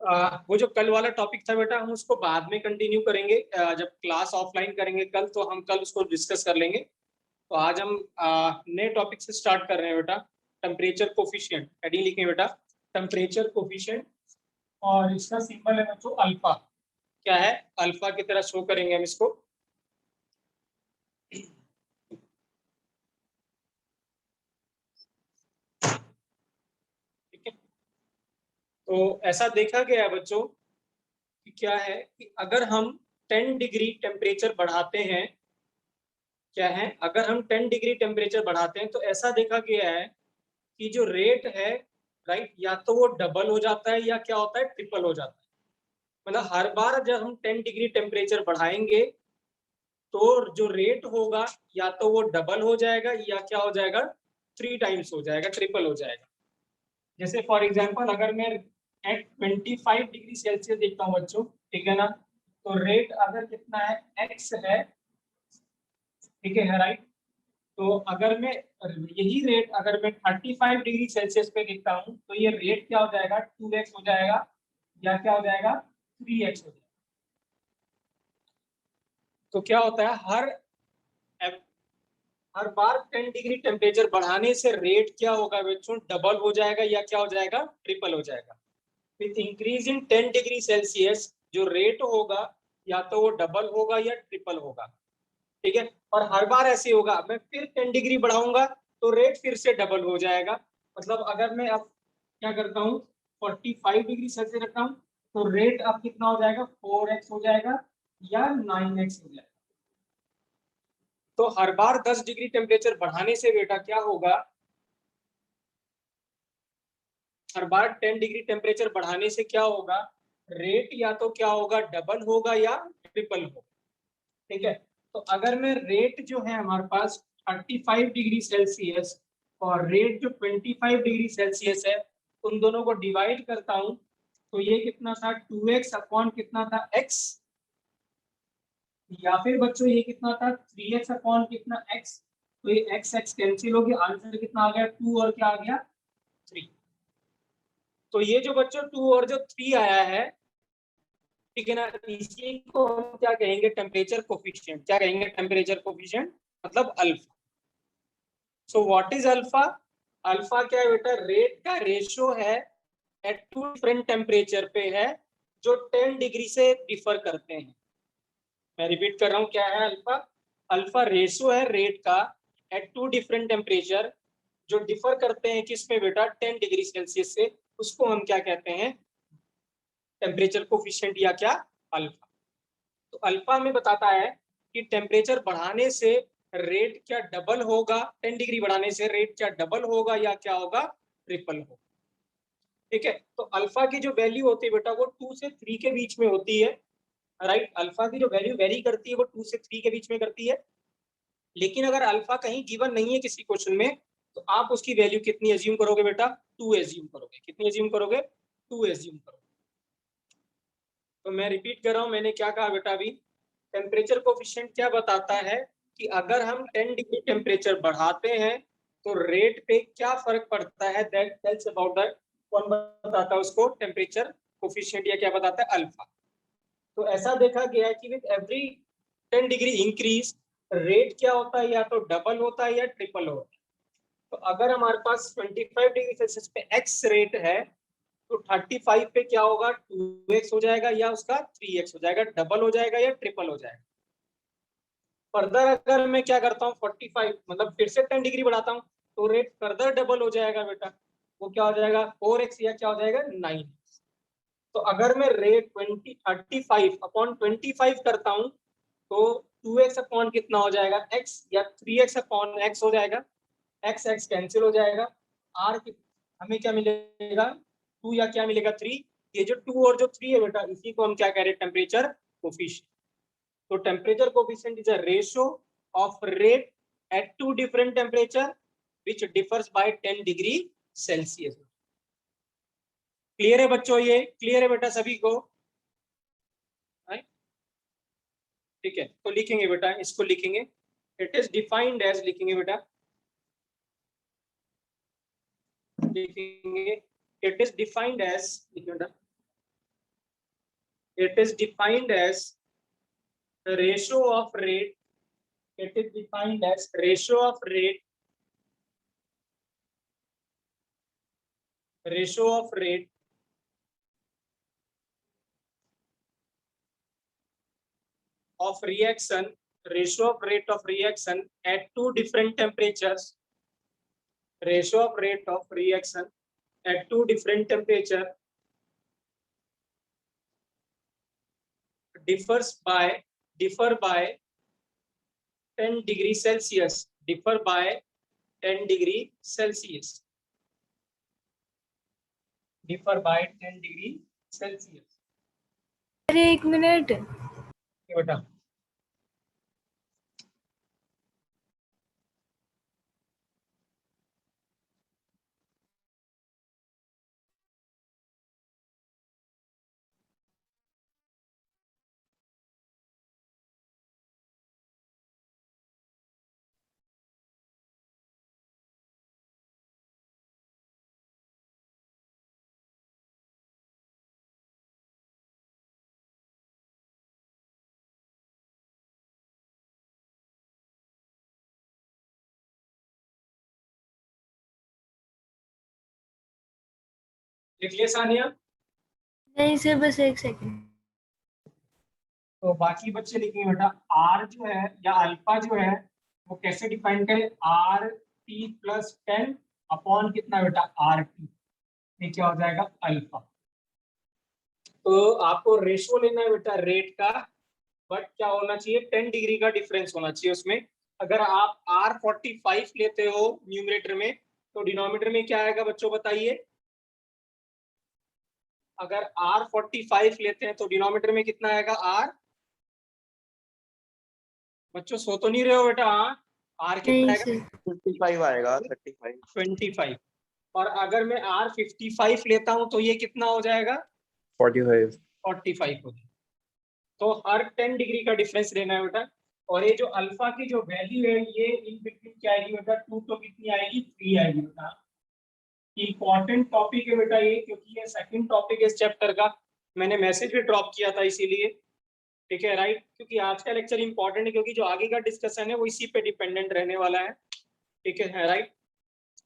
वो जो कल वाला टॉपिक था बेटा, हम उसको बाद में कंटिन्यू करेंगे। जब क्लास ऑफलाइन करेंगे कल, तो हम कल उसको डिस्कस कर लेंगे। तो आज हम नए टॉपिक से स्टार्ट कर रहे हैं बेटा। टेम्परेचर कोफिशिएंट, हेडिंग लिखें बेटा, टेम्परेचर कोफिशिएंट। और इसका सिंबल है बच्चों अल्फा। क्या है? अल्फा की तरह शो करेंगे हम इसको। ठीक है। तो ऐसा देखा गया है बच्चों कि क्या है कि अगर हम 10 डिग्री टेम्परेचर बढ़ाते हैं, क्या है, अगर हम 10 डिग्री टेम्परेचर बढ़ाते हैं तो ऐसा देखा गया है कि जो रेट है, राइट, या तो वो डबल हो जाता है या क्या होता है, ट्रिपल हो जाता है। मतलब हर बार जब हम 10 डिग्री टेम्परेचर बढ़ाएंगे तो जो रेट होगा या तो वो डबल हो जाएगा या क्या हो जाएगा, 3 टाइम्स हो जाएगा, ट्रिपल हो जाएगा। जैसे फॉर एग्जाम्पल अगर मैं एट 25 डिग्री सेल्सियस देखता हूँ बच्चों, ठीक है ना, तो रेट अगर कितना है, एक्स है, ठीक है राइट। तो अगर मैं यही रेट अगर मैं 35 डिग्री सेल्सियस पे देखता हूँ तो ये रेट क्या हो जाएगा, 2x हो जाएगा या क्या हो जाएगा, 3x हो जाएगा। तो क्या होता है, हर बार 10 डिग्री टेम्परेचर बढ़ाने से रेट क्या होगा बच्चों, डबल हो जाएगा या क्या हो जाएगा, ट्रिपल हो जाएगा। With increase in 10 degree Celsius जो रेट होगा या तो वो डबल होगा या ट्रिपल होगा। ठीक है। और हर बार ऐसे होगा, मैं फिर 10 डिग्री बढ़ाऊंगा तो रेट फिर से डबल हो जाएगा। मतलब अगर मैं अब क्या करता हूँ, 45 डिग्री सेल्सियस रखता हूँ तो रेट अब कितना हो जाएगा, 4x हो जाएगा या 9x हो जाएगा। तो हर बार 10 डिग्री टेम्परेचर बढ़ाने से बेटा क्या होगा, हर बार 10 डिग्री टेम्परेचर बढ़ाने से क्या होगा, रेट या तो क्या होगा, डबल होगा या ट्रिपल होगा। ठीक है। तो अगर मैं रेट जो है हमारे पास 35 डिग्री सेल्सियस और रेट जो 25 डिग्री सेल्सियस है, उन दोनों को डिवाइड करता हूं तो ये कितना था, 2x अपॉन कितना था, x, या फिर बच्चों ये कितना था, 3x अपॉन कितना, x। तो ये x x कैंसिल हो गया, आंसर कितना आ गया, 2 और क्या आ गया, 3। तो ये जो बच्चों 2 और जो 3 आया है, ठीक है ना, इसी को हम क्या कहेंगे, टेम्परेचर कोफिशिएंट। क्या कहेंगे, टेम्परेचर कोफिशिएंट, मतलब alpha. So what is alpha? Alpha क्या है बेटा, रेट का रेशियो है एट टू डिफरेंट टेम्परेचर पे है जो 10 डिग्री से डिफर करते हैं। मैं रिपीट कर रहा हूं, क्या है अल्फा? अल्फा रेशियो है रेट का एट टू डिफरेंट टेम्परेचर जो डिफर करते हैं किसमें बेटा, 10 डिग्री सेल्सियस से। उसको हम क्या कहते हैं, टेम्परेचर कोफिशिएंट या क्या, अल्फा। तो अल्फा में बताता है कि टेम्परेचर बढ़ाने से रेट क्या डबल होगा, 10 डिग्री बढ़ाने से रेट क्या डबल होगा या क्या होगा, ट्रिपल होगा। ठीक है। तो अल्फा की जो वैल्यू होती है बेटा वो 2 से 3 के बीच में होती है, राइट। अल्फा की जो वैल्यू वेरी करती है वो 2 से 3 के बीच में करती है। लेकिन अगर अल्फा कहीं गिवन नहीं है किसी क्वेश्चन में, तो आप उसकी वैल्यू कितनी एज्यूम करोगे बेटा, 2 एज्यूम करोगे। कितनी एज्यूम करोगे, 2 एज्यूम करोगे। तो मैं रिपीट कर रहा हूं, मैंने क्या कहा बेटा अभी, टेम्परेचर कोफिशिएंट क्या बताता है कि अगर हम 10 डिग्री टेम्परेचर बढ़ाते हैं तो रेट पे क्या फर्क पड़ता है, दैट टेल्स अबाउट दैट। कौन बताता है उसको, टेम्परेचर कोफिशिएंट, या क्या बताता है, अल्फा। तो ऐसा देखा गया है कि with every 10 degree increase rate क्या होता है, या तो डबल होता है या ट्रिपल होता है। तो अगर हमारे पास 25 डिग्री सेल्सियस पे एक्स रेट है तो 35 पे क्या होगा, 2x हो जाएगा या उसका 3x हो जाएगा, डबल हो जाएगा या ट्रिपल हो जाएगा। फर्दर अगर मैं क्या करता हूँ, 45 मतलब फिर से 10 डिग्री बढ़ाता हूँ तो रेट फर्दर डबल हो जाएगा बेटा। वो क्या हो जाएगा, 4x या क्या हो जाएगा, 9। तो अगर मैं रेट 35 अपॉन 25 करता हूँ तो 2x अपॉन कितना हो जाएगा, x, या 3x अपॉन x हो जाएगा। x x कैंसिल हो जाएगा, r हमें क्या मिलेगा, 2 या क्या मिलेगा, 3। ये जो 2 और जो 3 है बेटा, इसी को हम क्या कह रहे हैं, टेम्परेचर कोफिशिएंट। तो temperature coefficient is a ratio of rate at two different temperature which differs by 10 degree Celsius. Clear है बच्चों, ये क्लियर है बेटा सभी को? ठीक है। तो लिखेंगे बेटा, इसको लिखेंगे, इट इज डिफाइंड एज, लिखेंगे बेटा, लिखेंगे, इट इज डिफाइंड एज, लिखेंगे बेटा, It is defined as the ratio of rate. It is defined as ratio of rate of reaction, ratio of rate of reaction at two different temperatures. Ratio of rate of reaction at two different temperature differ by 10 degree Celsius. Differ by 10 degree Celsius. Differ by 10 degree Celsius. अरे एक minute, ये बेटा लिख लिया सानिया? नहीं sir बस एक second. तो बाकी बच्चे लिखेंगे बेटा आर जो है या अल्फा जो है वो कैसे डिफाइन करें, आर टी प्लस 10 अपॉन कितना बेटा आर टी, ये क्या हो जाएगा अल्फा। तो आपको रेशियो लेना है बेटा रेट का, बट क्या होना चाहिए 10 डिग्री का डिफरेंस होना चाहिए उसमें। अगर आप R45 लेते हो न्यूमरेटर में तो डिनोमिनेटर में क्या आएगा बच्चों बताइए? अगर R45 लेते हैं तो डिनोमिनेटर में कितना आएगा आर? बच्चों सो तो नहीं रहे हो बेटा? हाँ आर कितना नहीं आएगा? सर 55 आएगा 35 25। और अगर मैं R55 लेता हूं तो ये कितना हो जाएगा? 45 45 हो जाएगा। तो हर 10 डिग्री का डिफरेंस लेना है बेटा। और ये जो अल्फा की जो वैल्यू है ये इन बिटवीन क्या आएगी बेटा? 2 तो कितनी आएगी? 3 आएगी बेटा। इंपॉर्टेंट टॉपिक है बेटा ये, क्योंकि ये सेकंड टॉपिक है इस चैप्टर का। मैंने मैसेज भी ड्रॉप किया था इसीलिए, ठीक है राइट, क्योंकि आज का लेक्चर इंपॉर्टेंट है, क्योंकि जो आगे का डिस्कशन है वो इसी पे डिपेंडेंट रहने वाला है, ठीक है राइट।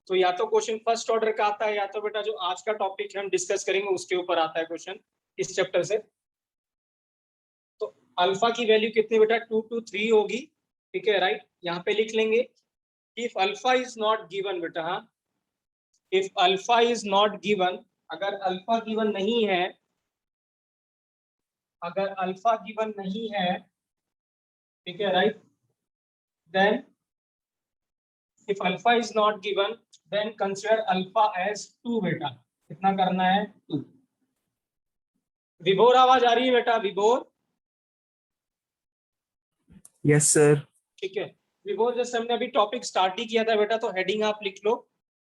तो या तो क्वेश्चन फर्स्ट ऑर्डर का आता है या तो बेटा जो आज का टॉपिक हम डिस्कस करेंगे उसके ऊपर आता है क्वेश्चन इस चैप्टर से। तो अल्फा की वैल्यू कितनी बेटा? 2 to 3 होगी, ठीक है राइट। यहाँ पे लिख लेंगे if alpha is not given बेटा, हाँ if alpha is not given, अगर अल्फा गिवन नहीं है, अगर अल्फा गिवन नहीं है, ठीक है right, then if alpha is not given then consider alpha as 2 बेटा। कितना करना है? 2। विभोर आवाज आ रही है बेटा? विभोर? Yes sir. ठीक है विभोर, जैसे हमने अभी टॉपिक स्टार्ट ही किया था बेटा, तो हेडिंग आप लिख लो,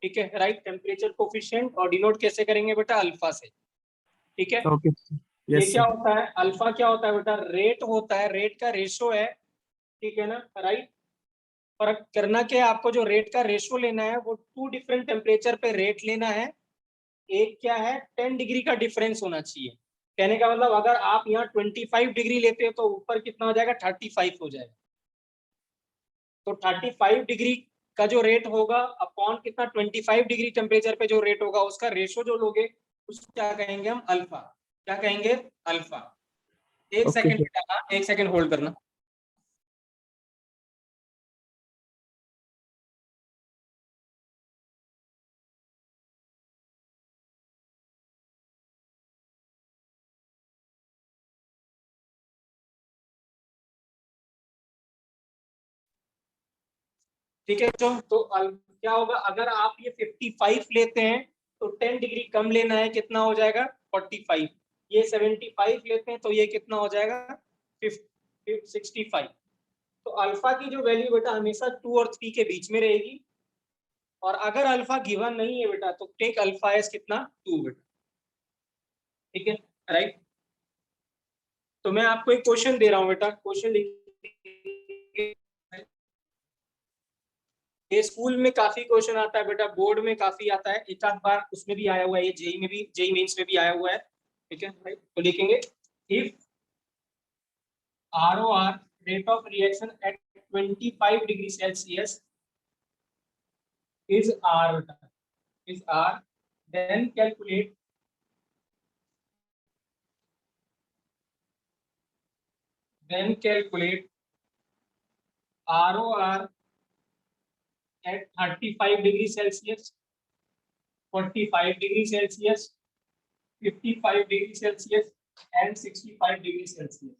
ठीक है राइट। टेम्परेचर कोफिशिएंट और डिनोट कैसे करेंगे बेटा? अल्फा से, ठीक है। ओके ये यस क्या सर। होता है? अल्फा क्या होता है बेटा? रेट होता है, रेट का रेशो है, ठीक है ना राइट। फर्क करना क्या है आपको? जो रेट का रेशो लेना है वो 2 डिफरेंट टेम्परेचर पे रेट लेना है। एक क्या है? 10 डिग्री का डिफरेंस होना चाहिए। कहने का मतलब अगर आप यहाँ 25 डिग्री लेते हो तो ऊपर कितना हो जाएगा? 35 हो जाएगा। तो 35 डिग्री का जो रेट होगा अपॉन कितना? 25 डिग्री टेम्परेचर पे जो रेट होगा उसका रेशो जो लोगे उसको क्या कहेंगे हम? अल्फा। क्या कहेंगे? अल्फा। एक Okay, सेकंड sir. बेटा, एक सेकंड होल्ड करना। ठीक है तो क्या होगा? अगर आप ये 55 लेते हैं तो 10 डिग्री कम लेना है, कितना हो जाएगा? 45। ये 75 लेते हैं तो ये कितना हो जाएगा? 65। तो अल्फा की जो वैल्यू बेटा हमेशा 2 और 3 के बीच में रहेगी। और अगर अल्फा गिवन नहीं है बेटा तो टेक अल्फा एज कितना? 2 बेटा, ठीक है राइट। तो मैं आपको एक क्वेश्चन दे रहा हूं बेटा, क्वेश्चन लिखिए। ये स्कूल में काफी क्वेश्चन आता है बेटा, बोर्ड में काफी आता है, एक आध बार उसमें भी आया हुआ है, ये जेई में भी, जेई मेंस में भी आया हुआ है, ठीक है राइट। तो लिखेंगे if ROR, rate of reaction at 25 degree Celsius is R, then calculate ROR at 35 degree Celsius, 45 degree Celsius, 55 degree Celsius and 65 degree Celsius.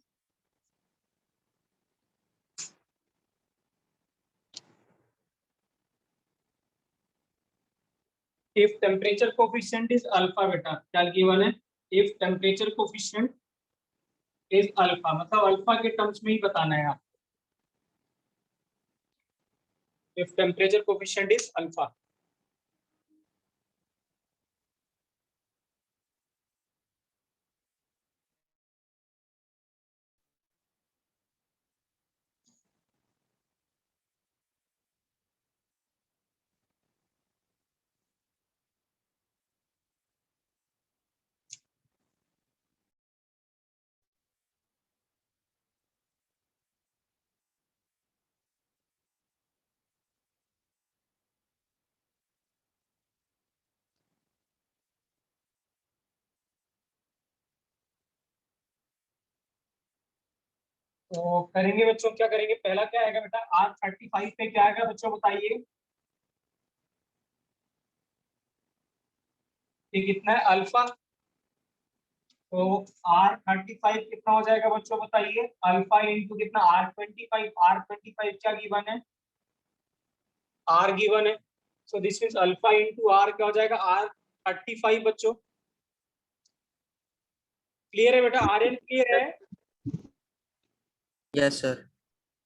If temperature coefficient is alpha, बेटा क्या गिवन है? If temperature coefficient is alpha, मतलब alpha के terms में ही बताना है आपको. If temperature coefficient is alpha. तो करेंगे बच्चों, क्या करेंगे? पहला क्या आएगा बेटा? R35 पे क्या आएगा बच्चों बताइए? ये कितना है? अल्फा. तो R35 कितना हो जाएगा बच्चों बताइए? अल्फा इंटू कितना? R25. R25 क्या गिवन है? R गिवन है. So this means alpha into R क्या हो जाएगा? R35 बच्चों. क्लियर है बेटा? आर्यन क्लियर है? Yes sir.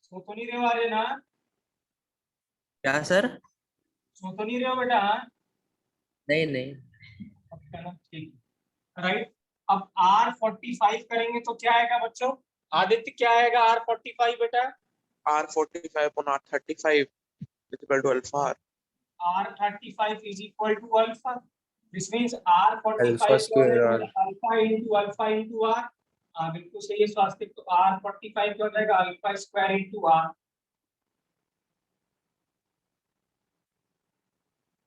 सो तो नहीं रहे हो आर्यन? हाँ, क्या सर? सो तो नहीं रहे हो बेटा? हाँ, नहीं नहीं. चलो ठीक है. राइट. अब R45 करेंगे तो क्या आएगा बच्चों? आदित्य क्या आएगा R45 बेटा? R45 upon R35 is equal to alpha R. R35 is equal to alpha. This means R45 Alpha square R. alpha into R. बिल्कुल सही है स्वास्थ्य. तो R45 क्या हो जाएगा? Alpha square into R.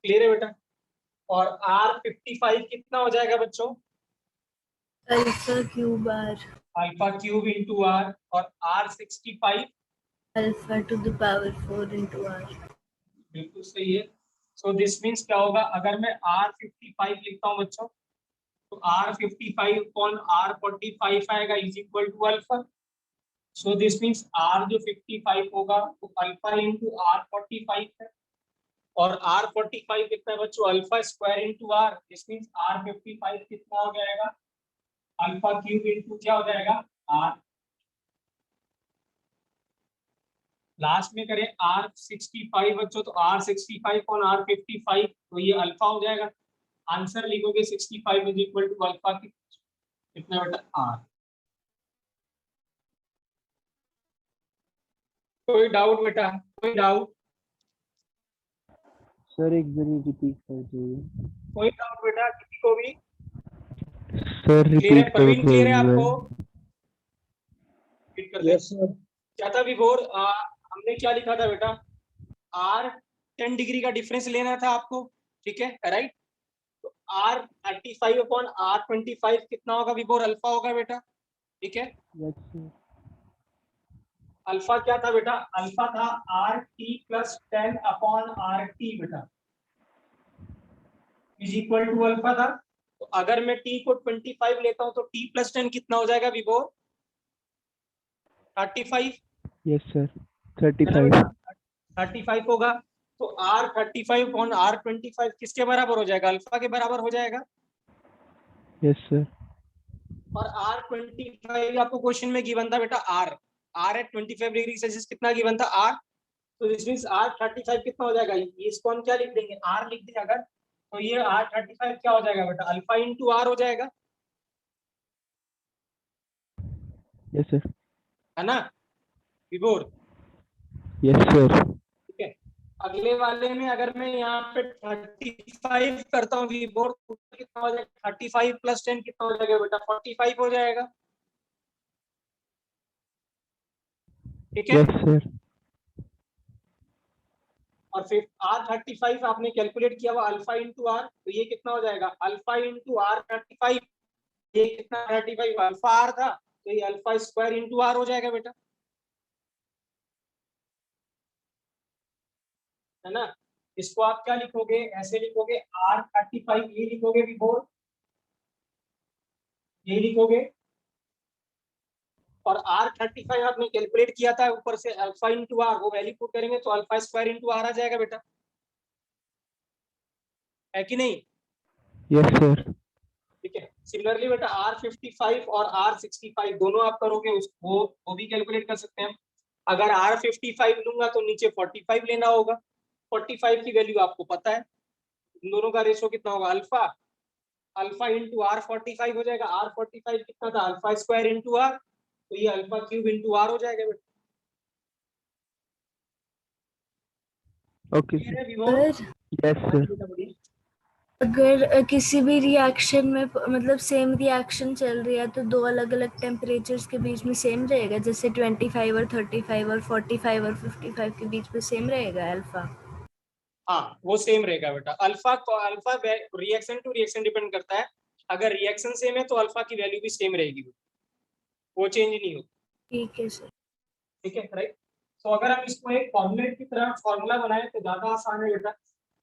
क्लियर है बेटा? और R55 कितना हो जाएगा बच्चों? Alpha cube R. Alpha cube into R. और R65 alpha to the power 4 into R. बिल्कुल सही है. सो दिस मीन्स क्या होगा? अगर मैं R55 लिखता हूँ बच्चों, तो R55 अपॉन R45 आएगा is equal to alpha. So this means R जो 55 होगा वो अल्फा इंटू R45 है. और R45 कितना है बच्चों? Alpha square into R. This means R55 कितना हो जाएगा? अल्फा क्यूब इंटू क्या हो जाएगा? R. लास्ट में करें R65 बच्चों, तो R65 और R55, तो ये अल्फा हो जाएगा. आंसर लिखोगे 65 इज इक्वल टू अल्फा कितना बेटा? R. कोई डाउट बेटा? कोई डाउट? सर एक बार रिपीट कर दीजिए. कोई डाउट बेटा किसी को भी? सर क्लियर है? रिपीट कर प्रवीण क्लियर है दीजिए. आपको? रिपीट कर दे. क्या था विभोर? हमने क्या लिखा था बेटा? R 10 डिग्री का डिफरेंस लेना था आपको. ठीक है, राइट. तो R35 अपॉन R25 कितना होगा विभोर? अल्फा होगा बेटा. ठीक है. Yes sir. अल्फा क्या था बेटा? अल्फा था RT प्लस 10 अपॉन RT बेटा, इज इक्वल टू अल्फा था. तो अगर मैं T को 25 लेता हूं तो T प्लस 10 कितना हो जाएगा विभोर? 35. Yes sir. 35. 35 होगा. तो R35 अपॉन R25 किसके बराबर हो जाएगा? अल्फा के बराबर हो जाएगा. Yes sir. और R25 आपको क्वेश्चन में गिवन था बेटा R एट 25 डिग्री सेल्सियस कितना गिवन था? R. तो दिस मींस R35 कितना हो जाएगा? इसको हम क्या लिख देंगे? R लिख दें अगर, तो ये R35 क्या हो जाएगा बेटा? अल्फा इंटू R हो जाएगा. Yes sir. है ना विभोर? Yes sir. ठीक है. अगले वाले में अगर मैं यहाँ पे 35 करता हूँ विभोर, कितना हो जाएगा? 35 प्लस 10 कितना हो जाएगा बेटा? 45 हो जाएगा. ठीक है। Yes, sir. और फिर R35 आपने कैलकुलेट किया हुआ अल्फा इंटू आर, तो ये कितना हो जाएगा अल्फा इंटू R35, ये कितना 35 अल्फा आर था, तो ये अल्फा स्क्वायर इंटू आर हो जाएगा बेटा, है ना। इसको आप क्या लिखोगे, ऐसे लिखोगे R35, ये लिखोगे बिफोर, ये लिखोगे, और R35 आपने कैलकुलेट किया था ऊपर से अल्फा इंटू आर, वो वैल्यू पुट करेंगे तो अल्फा स्क्वायर इंटू आर आ जाएगा बेटा, है कि नहीं। Yes, sir. ठीक है। सिमिलरली बेटा R55 और R65 दोनों आप करोगे, उसको वो भी कैलकुलेट कर सकते हैं। अगर R55 लूंगा तो नीचे 45 लेना होगा, 45 की वैल्यू आपको पता है, इन दोनों का रेशो कितना होगा अल्फा, अल्फा इंटू R45 हो जाएगा, R45 कितना था अल्फा स्क्वायर इंटू आर, तो ये अल्फा क्यूब इंटू आर हो जाएगा बेटा। Okay, clear sir. है विमोल? सर Yes, हाँ sir. जी बेटा बोलिए। अगर किसी भी रिएक्शन में मतलब सेम रिएक्शन चल रही है तो दो अलग अलग टेम्परेचर्स के बीच में सेम रहेगा, जैसे 25 और 35 और 45 और 55 के बीच में सेम रहेगा अल्फा। हाँ वो सेम रहेगा बेटा, alpha alpha reaction to reaction depend करता है, अगर रिएक्शन सेम है तो अल्फा की वैल्यू भी सेम रहेगी, वो चेंज नहीं होगी। ठीक है सर। ठीक है राइट। तो अगर हम इसको एक फॉर्मूले की तरह फॉर्मूला बनाए तो ज्यादा आसान है बेटा।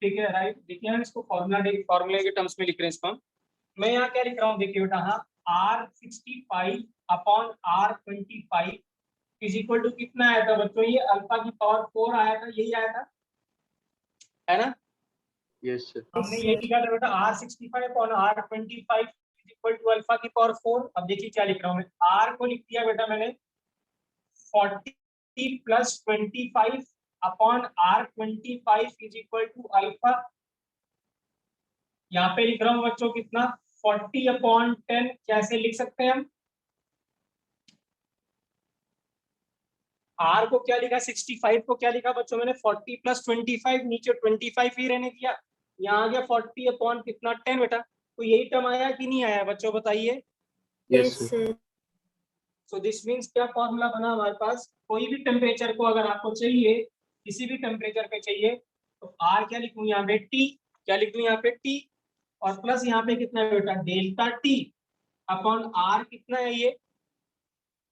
ठीक है राइट, देखिए हम इसको फॉर्मूले के टर्म्स में लिख रहे हैं इसको हम। मैं यहाँ क्या लिख रहा हूँ देखिए बेटा, हाँ R65 upon R25 is equal to कितना आया था बच्चों, ये अल्फा की पावर 4 आया था, यही आया था, है ना। Yes, sir. हमने Yes, ये sir. लिखा था बेटा R65 upon R25 is equal to alpha की पावर 4। अब देखिए क्या लिख रहा हूँ मैं, R को लिख दिया बेटा मैंने 40 plus 25 upon R25 is equal to alpha, यहाँ पे लिख रहा हूँ बच्चों कितना 40 अपॉन 10, कैसे लिख सकते हैं हम, R को क्या लिखा 65 को क्या लिखा बच्चों मैंने 40 प्लस 25, नीचे 25 ही रहने दिया, यहाँ आ गया 40 अपॉन कितना 10 बेटा, तो यही टर्म आया कि नहीं आया बच्चों बताइए। Yes, Yes, sir. sir. So this means क्या फॉर्मूला बना हमारे पास, कोई भी टेम्परेचर को अगर आपको चाहिए, किसी भी टेम्परेचर पे चाहिए, तो आर क्या लिखूं यहाँ पे टी, क्या लिख दूं यहाँ पे टी, और प्लस यहाँ पे कितना है बेटा डेल्टा टी अपॉन आर कितना है ये,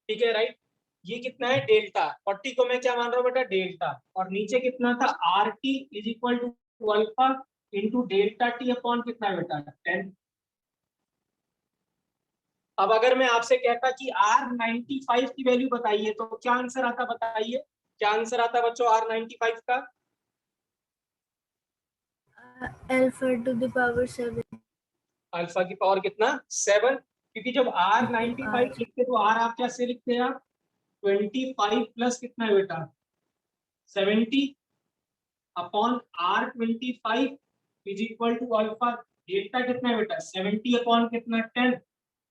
ठीक है राइट, ये कितना है डेल्टा, 40 को मैं क्या मान रहा हूँ बेटा डेल्टा, और नीचे कितना था R T is equal to alpha into delta T upon कितना है बेटा 10। अब अगर मैं आपसे कहता कि R95 की वैल्यू बताइए तो क्या आंसर आता बताइए, क्या आंसर आता बच्चों R95 का, Alpha to the power 7 alpha की पावर कितना 7, क्योंकि जब R95 R. लिखते तो R आप कैसे लिखते हैं आप 25 प्लस कितना है बेटा 70 upon R25 is equal to alpha, delta कितना है बेटा 70 अपॉन कितना 10,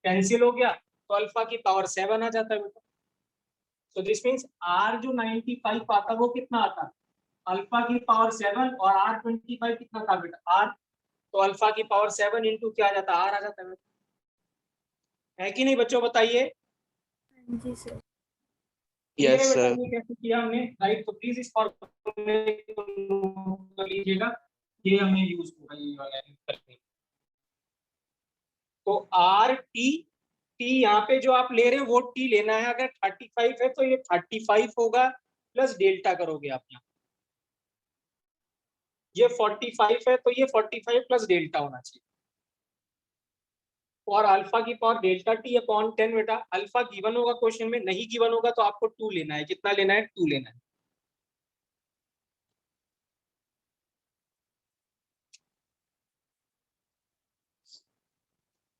कैंसिल हो गया तो अल्फा की पावर 7 आ जाता है बेटा। तो दिस मीन्स R जो 95 आता वो कितना आता अल्फा की पावर 7, और R25 कितना था बेटा R, तो अल्फा की पावर 7 इंटू क्या आ जाता R आ जाता है बेटा, है कि नहीं बच्चों बताइए। हाँ जी सर। क्लियर है Yes, बेटा sir. ये कैसे किया हमने राइट, तो प्लीज इस फॉर्मूले को नोट कर लीजिएगा, ये हमें यूज होगा ये वाला करने। तो आर टी, टी यहाँ पे जो आप ले रहे हो वो टी लेना है, अगर 35 है तो ये 35 होगा प्लस डेल्टा करोगे आप यहाँ, ये 45 है तो ये 45 प्लस डेल्टा होना चाहिए, और अल्फा की पावर डेल्टा टी अपॉन 10 बेटा, अल्फा गिवन होगा क्वेश्चन में, नहीं गिवन होगा तो आपको 2 लेना है, कितना लेना है 2 लेना है।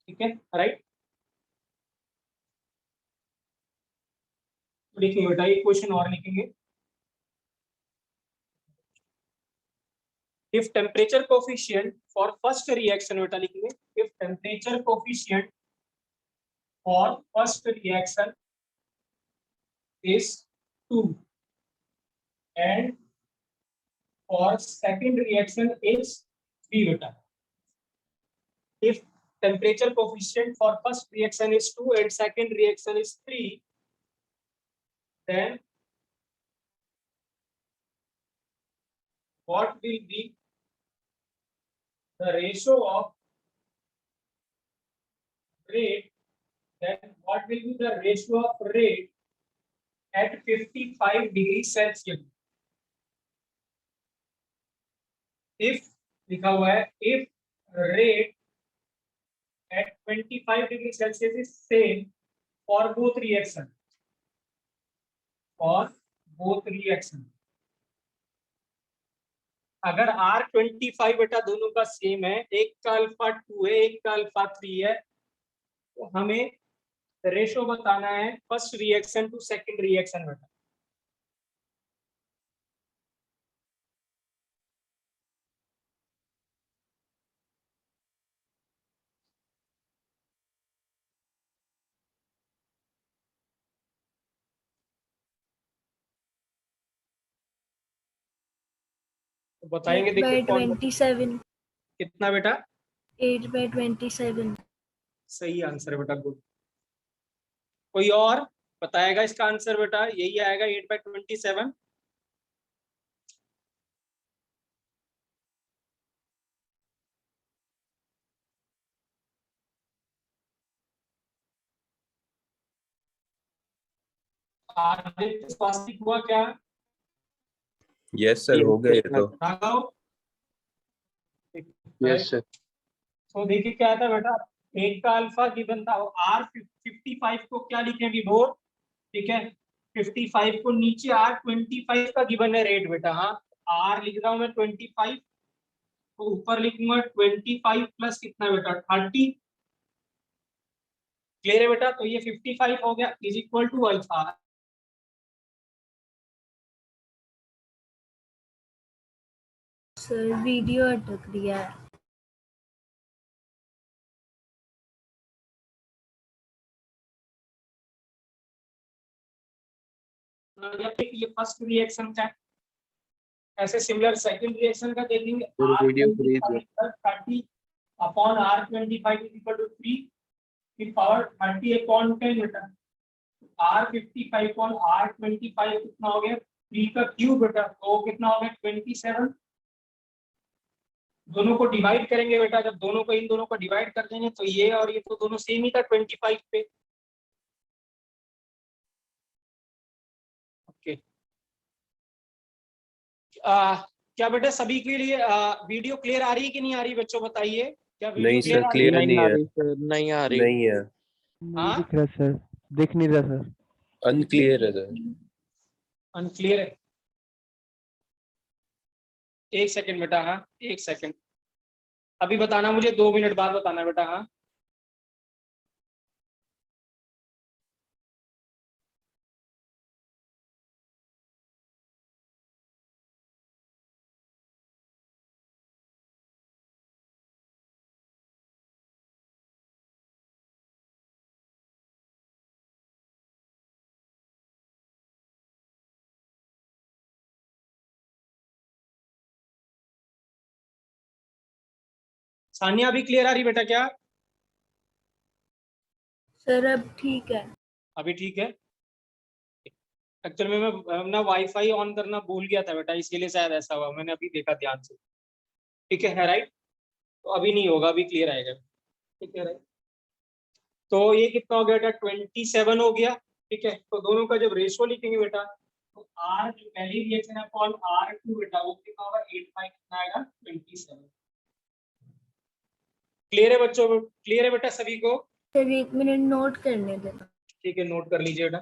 ठीक है राइट, लिखेंगे बेटा एक क्वेश्चन और लिखेंगे, if temperature coefficient for first reaction बेटा लिखेंगे, if temperature coefficient for first reaction is 2 and for second reaction is 3 बेटा, if temperature coefficient for first reaction is 2 and second reaction is 3, then what will be the ratio of rate, then what will be the ratio of rate at 55 degrees Celsius? If लिखा हुआ है if rate at 25 degrees Celsius is same for both reaction, for both reaction, अगर R25 बेटा दोनों का same है, एक का अल्फा 2 है, एक का अल्फा 3 है, तो हमें रेशो बताना है first reaction to second reaction बेटा। तो बताएंगे, 8 देखिए by कौन 27 कितना बेटा? 8 by 27 सही आंसर बेटा, गुड। कोई और बताएगा इसका आंसर बेटा? यही आएगा 8 by 27। आदित्य स्वास्तिक हुआ क्या? यस सर, हो गया ये तो। Yes sir. तो देखिए क्या था बेटा, एक का अल्फा गिवन था, R55 को क्या लिखेंगे बोर, ठीक है, 55 को नीचे R25 का गिवन है रेट बेटा। हाँ, R लिख रहा हूं मैं 25, तो ऊपर लिखूंगा 25 प्लस कितना बेटा 30। क्लियर है बेटा? तो ये 55 हो गया is equal to alpha. Sir video अटक रहा है। ये फर्स्ट रिएक्शन का, ऐसे सिमिलर सेकंड रिएक्शन का देखेंगे। वीडियो फ्रीज है। R30 upon R25 is equal to 3 की पावर 30 अपॉन 10 बेटा। R55 अपॉन R25 कितना हो गया 3 का क्यूब बेटा, तो कितना हो गया 27। दोनों को डिवाइड करेंगे बेटा, जब दोनों को इन दोनों को डिवाइड कर देंगे तो ये और ये तो दोनों सेम ही था 25 पे। ओके, क्या बेटा सभी के लिए वीडियो क्लियर आ रही है कि नहीं आ रही बच्चों, बताइए। क्या वीडियो नहीं क्लियर सर, आ रही क्लियर है? नहीं है। नहीं आ रही। नहीं है, नहीं हाँ? दिख रहा सर, दिख नहीं रहा सर। अनक्लियर है सर। अनक्लियर है? एक सेकंड बेटा, हाँ एक सेकंड, अभी बताना मुझे, 2 मिनट बाद बताना बेटा। हाँ सानिया अभी क्लियर आ रही बेटा क्या? सर अब ठीक है। अभी ठीक है? एक्चुअल में मैं अपना वाईफाई ऑन करना भूल गया था बेटा, इसीलिए शायद ऐसा हुआ, मैंने अभी देखा ध्यान से। ठीक है राइट? तो अभी नहीं होगा, अभी क्लियर आएगा। ठीक है राइट? तो ये कितना हो गया बेटा 27 हो गया। ठीक है, तो दोनों का जब रेशियो लिखेंगे बेटा, तो R जो पहली रिएक्शन है अपॉन R2 बेटा, वो कितना होगा 8 बाई कितना आएगा 27। क्लियर है बच्चों? क्लियर है बेटा सभी को? सर 1 मिनट नोट करने देना। ठीक है, नोट कर लीजिए बेटा।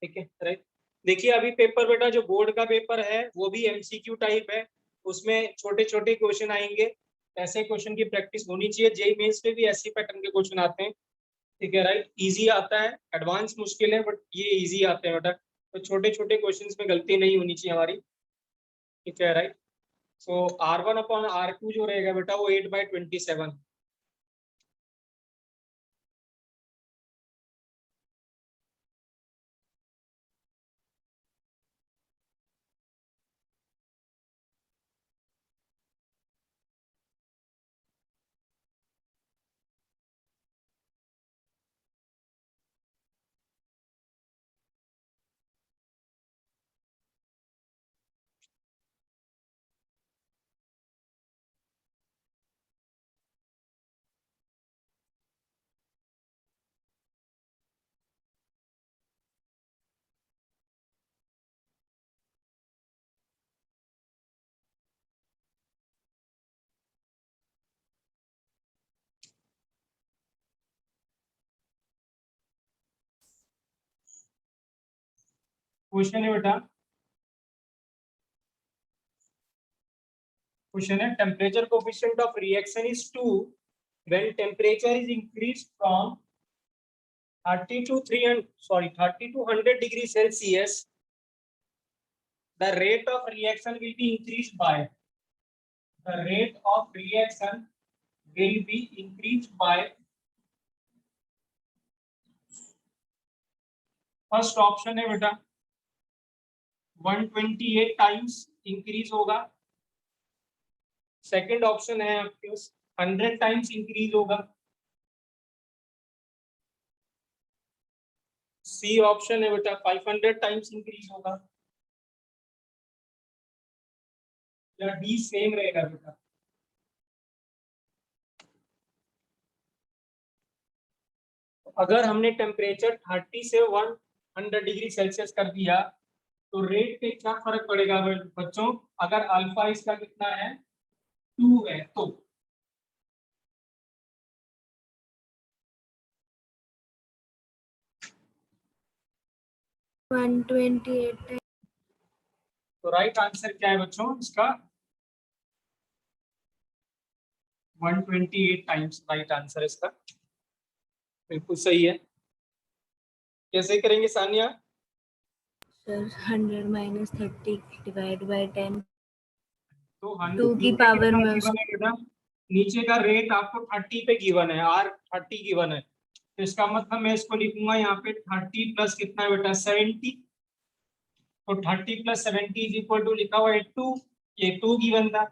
ठीक है राइट? देखिए अभी पेपर बेटा जो बोर्ड का पेपर है वो भी एमसीक्यू टाइप है, उसमें छोटे छोटे क्वेश्चन आएंगे, ऐसे क्वेश्चन की प्रैक्टिस होनी चाहिए। जेईई मेंस पे भी ऐसी पैटर्न के क्वेश्चन आते हैं। ठीक है राइट? इजी आता है, एडवांस मुश्किल है, बट ये इजी आते हैं बेटा, तो छोटे छोटे क्वेश्चंस में गलती नहीं होनी चाहिए हमारी। ठीक है राइट? सो R1 अपॉन R2 जो रहेगा बेटा वो 8 बाई 27। क्वेश्चन है बेटा, क्वेश्चन है temperature coefficient of reaction is 2 when temperature is increased from 30 to 100 degree Celsius. The rate of reaction will be increased by, the rate of reaction will be increased by, first option है बेटा 128 times increase होगा, second option है आपके 100 times increase होगा, C option है बेटा 500 times increase होगा, या डी सेम रहेगा बेटा। अगर हमने टेम्परेचर 30 से 100 डिग्री सेल्सियस कर दिया तो रेट पे क्या फर्क पड़ेगा बच्चों? अगर अल्फा इसका कितना है 2 है तो 128 तो राइट आंसर क्या है बच्चों इसका? 128 टाइम्स राइट आंसर इसका, बिल्कुल सही है। कैसे करेंगे Sania? Sir 100 minus 30 divide by 10 तो 2 की पावर में नीचे का रेट आपको 30 पे गिवन है, R 30 गिवन है, तो इसका मतलब मैं इसको लिखूंगा यहाँ पे 30 प्लस कितना है बेटा 70, तो 30 प्लस 70 इज इक्वल टू लिखा हुआ है 2, ये 2 गिवन था।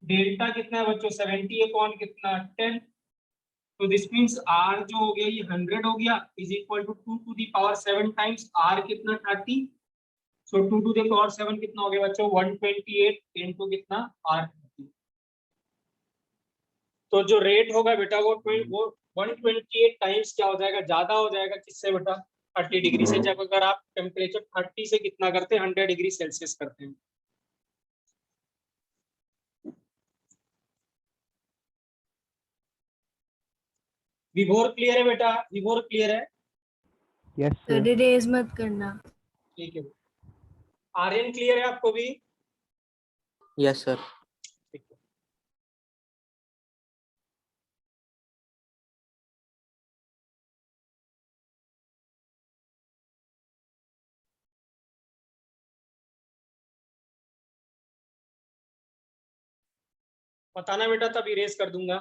डेल्टा कितना है बच्चों 70 अपॉन कितना 10, तो दिस मींस R जो हो गया ये 100 हो गया is equal to 2 to the power 7 times R कितना 30, सो 2 टू द पावर 7 कितना हो गया बच्चों 128 इनटू कितना R। तो जो रेट होगा बेटा वो 128 टाइम्स क्या हो जाएगा, ज्यादा हो जाएगा किससे बेटा 30 डिग्री से, जब अगर आप टेम्परेचर 30 से कितना करते हैं 100 डिग्री सेल्सियस करते हैं। विभोर क्लियर है बेटा? विभोर क्लियर है? Yes sir sir. रेज मत करना। ठीक है। आर्यन क्लियर है आपको भी? Yes sir. ठीक है। बताना बेटा तब इरेज कर दूंगा।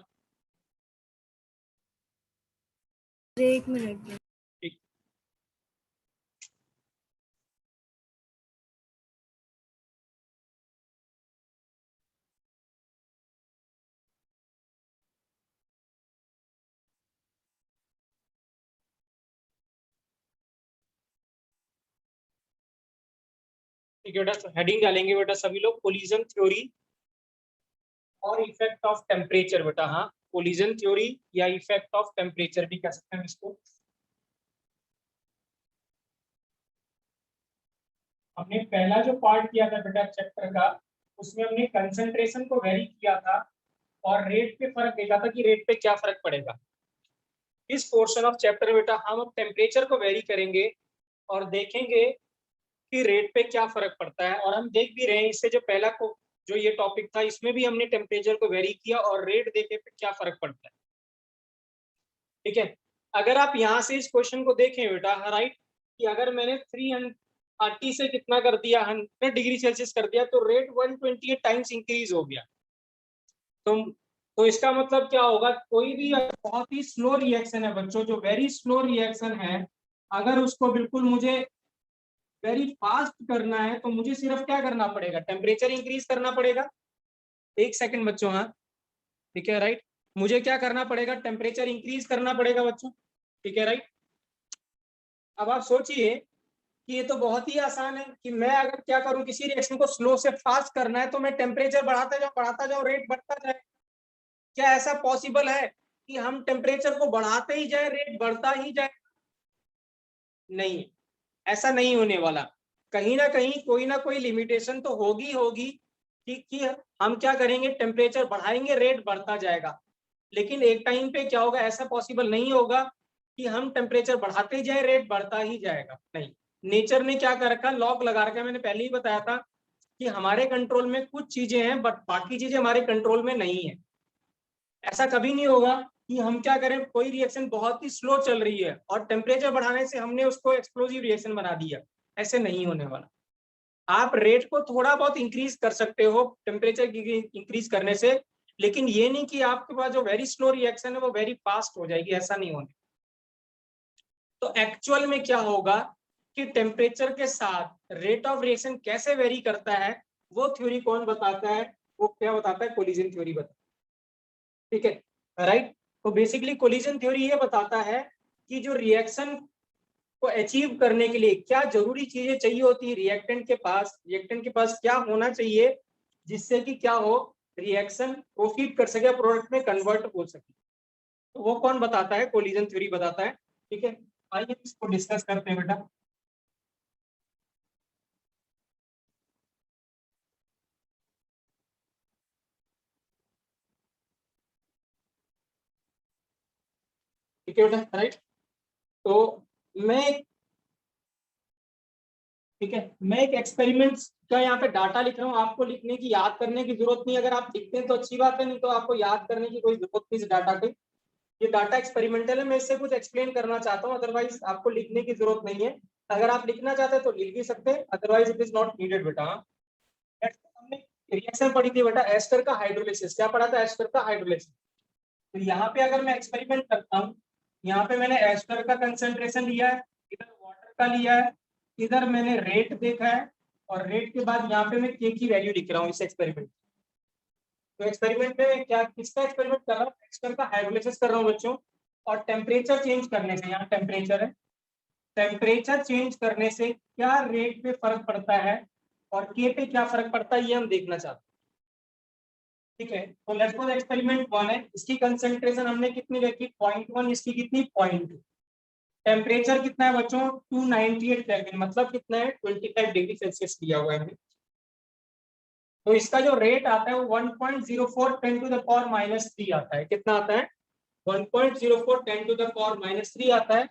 एक मिनट ठीक। ठीक है बेटा, हेडिंग डालेंगे बेटा सभी लोग, कोलिजन थ्योरी और इफेक्ट ऑफ टेम्परेचर बेटा। हाँ, कोलिजन थ्योरी या इफेक्ट ऑफ टेम्परेचर भी कह सकते हैं इसको। हमने पहला जो पार्ट किया था बेटा चैप्टर का, उसमें हमने कंसंट्रेशन को वेरी किया था और रेट पे फर्क देखा था कि रेट पे क्या फर्क पड़ेगा। इस पोर्शन ऑफ चैप्टर बेटा हम अब टेम्परेचर को वेरी करेंगे और देखेंगे कि रेट पे क्या फर्क पड़ता है, और हम देख भी रहे हैं इससे जो पहला को जो ये टॉपिक था इसमें भी हमने टेम्परेचर को वेरी किया और रेट देखे पे क्या फर्क पड़ता है। ठीक है, अगर आप यहाँ से इस क्वेश्चन को देखें बेटा राइट, कि अगर मैंने 330 से कितना कर दिया 100 डिग्री सेल्सियस कर दिया तो रेट 128 टाइम्स इंक्रीज हो गया। तो इसका मतलब क्या होगा, कोई भी बहुत ही स्लो रिएक्शन है बच्चों, जो वेरी स्लो रिएक्शन है, अगर उसको बिल्कुल मुझे वेरी फास्ट करना है तो मुझे सिर्फ क्या करना पड़ेगा, टेम्परेचर इंक्रीज करना पड़ेगा। एक सेकंड बच्चों, हाँ ठीक है राइट, मुझे क्या करना पड़ेगा, टेम्परेचर इंक्रीज करना पड़ेगा बच्चों। ठीक है राइट। अब आप सोचिए कि ये तो बहुत ही आसान है कि मैं अगर क्या करूं, किसी रिएक्शन को स्लो से फास्ट करना है तो मैं टेम्परेचर बढ़ाता जाऊं रेट बढ़ता जाए। क्या ऐसा पॉसिबल है कि हम टेम्परेचर को बढ़ाते ही जाए रेट बढ़ता ही जाए? नहीं, ऐसा नहीं होने वाला। कहीं ना कोई लिमिटेशन तो होगी कि हम क्या करेंगे, टेम्परेचर बढ़ाएंगे रेट बढ़ता जाएगा, लेकिन एक टाइम पे क्या होगा, ऐसा पॉसिबल नहीं होगा कि हम टेम्परेचर बढ़ाते ही जाए रेट बढ़ता ही जाएगा, नहीं। नेचर ने क्या कर रखा, लॉक लगा रखा है। मैंने पहले ही बताया था कि हमारे कंट्रोल में कुछ चीजें हैं बट बाकी चीजें हमारे कंट्रोल में नहीं है। ऐसा कभी नहीं होगा कि हम क्या करें, कोई रिएक्शन बहुत ही स्लो चल रही है और टेम्परेचर बढ़ाने से हमने उसको एक्सप्लोजिव रिएक्शन बना दिया, ऐसे नहीं होने वाला। आप रेट को थोड़ा बहुत इंक्रीज कर सकते हो टेम्परेचर इंक्रीज करने से, लेकिन ये नहीं कि आपके पास जो वेरी स्लो रिएक्शन है वो वेरी फास्ट हो जाएगी, ऐसा नहीं होने। तो एक्चुअल में क्या होगा कि टेम्परेचर के साथ रेट ऑफ रिएक्शन कैसे वेरी करता है वो थ्योरी कौन बताता है, वो क्या बताता है, कोलिजन थ्योरी बताता है। ठीक है, राइट। तो बेसिकली कोलिजन थ्योरी ये बताता है कि जो रिएक्शन को अचीव करने के लिए क्या जरूरी चीजें चाहिए होती है रिएक्टेंट के पास क्या होना चाहिए जिससे कि क्या हो, रिएक्शन प्रोसीड कर सके, प्रोडक्ट में कन्वर्ट हो सके। तो वो कौन बताता है, कोलिजन थ्योरी बताता है। ठीक है, आइए इसको डिस्कस करते हैं बेटा। ठीक है बेटा, राइट। तो मैं ठीक है, मैं एक एक्सपेरिमेंट का यहाँ पे डाटा लिख रहा हूँ, आपको लिखने की, याद करने की जरूरत नहीं। अगर आप लिखते हैं तो अच्छी बात है, नहीं तो आपको याद करने की कोई जरूरत नहीं इस डाटा की। ये डाटा एक्सपेरिमेंटल है, मैं इससे कुछ एक्सप्लेन करना चाहता हूँ, अदरवाइज आपको लिखने की जरूरत नहीं है। अगर आप लिखना चाहते हैं तो लिख भी सकते हैं, otherwise it is not needed बेटा। हमने रिएक्शन पढ़ी थी बेटा, एस्टर का हाइड्रोलिसिस। क्या पढ़ा था, एस्टर का हाइड्रोलिसिस। तो यहाँ पे अगर मैं एक्सपेरिमेंट करता हूँ, यहाँ पे मैंने एस्टर का कंसेंट्रेशन लिया है, इधर वाटर का लिया है, इधर मैंने रेट देखा है, और रेट के बाद यहाँ पे मैं के की वैल्यू लिख रहा हूँ इस एक्सपेरिमेंट। तो एक्सपेरिमेंट में क्या, किसका एक्सपेरिमेंट कर रहा हूँ, एस्टर का हाइड्रोलिसिस कर रहा हूँ बच्चों। और टेम्परेचर चेंज करने से, यहाँ टेम्परेचर है, टेम्परेचर चेंज करने से क्या रेट पे फर्क पड़ता है और के पे क्या फर्क पड़ता है, ये हम देखना चाहते हैं। ठीक है, तो लेट्स सपोज एक्सपेरिमेंट 1 है, इसकी कंसंट्रेशन हमने कितनी रखी, 0.1, इसकी कितनी, 0.2। टेम्परेचर कितना है बच्चों, 298 केल्विन, मतलब कितना है, 25 डिग्री सेल्सियस दिया हुआ है। तो इसका जो रेट आता है वो 1.04 10 टू द पावर -3 आता है। कितना आता है, 1.04 10 टू द पावर -3 आता है।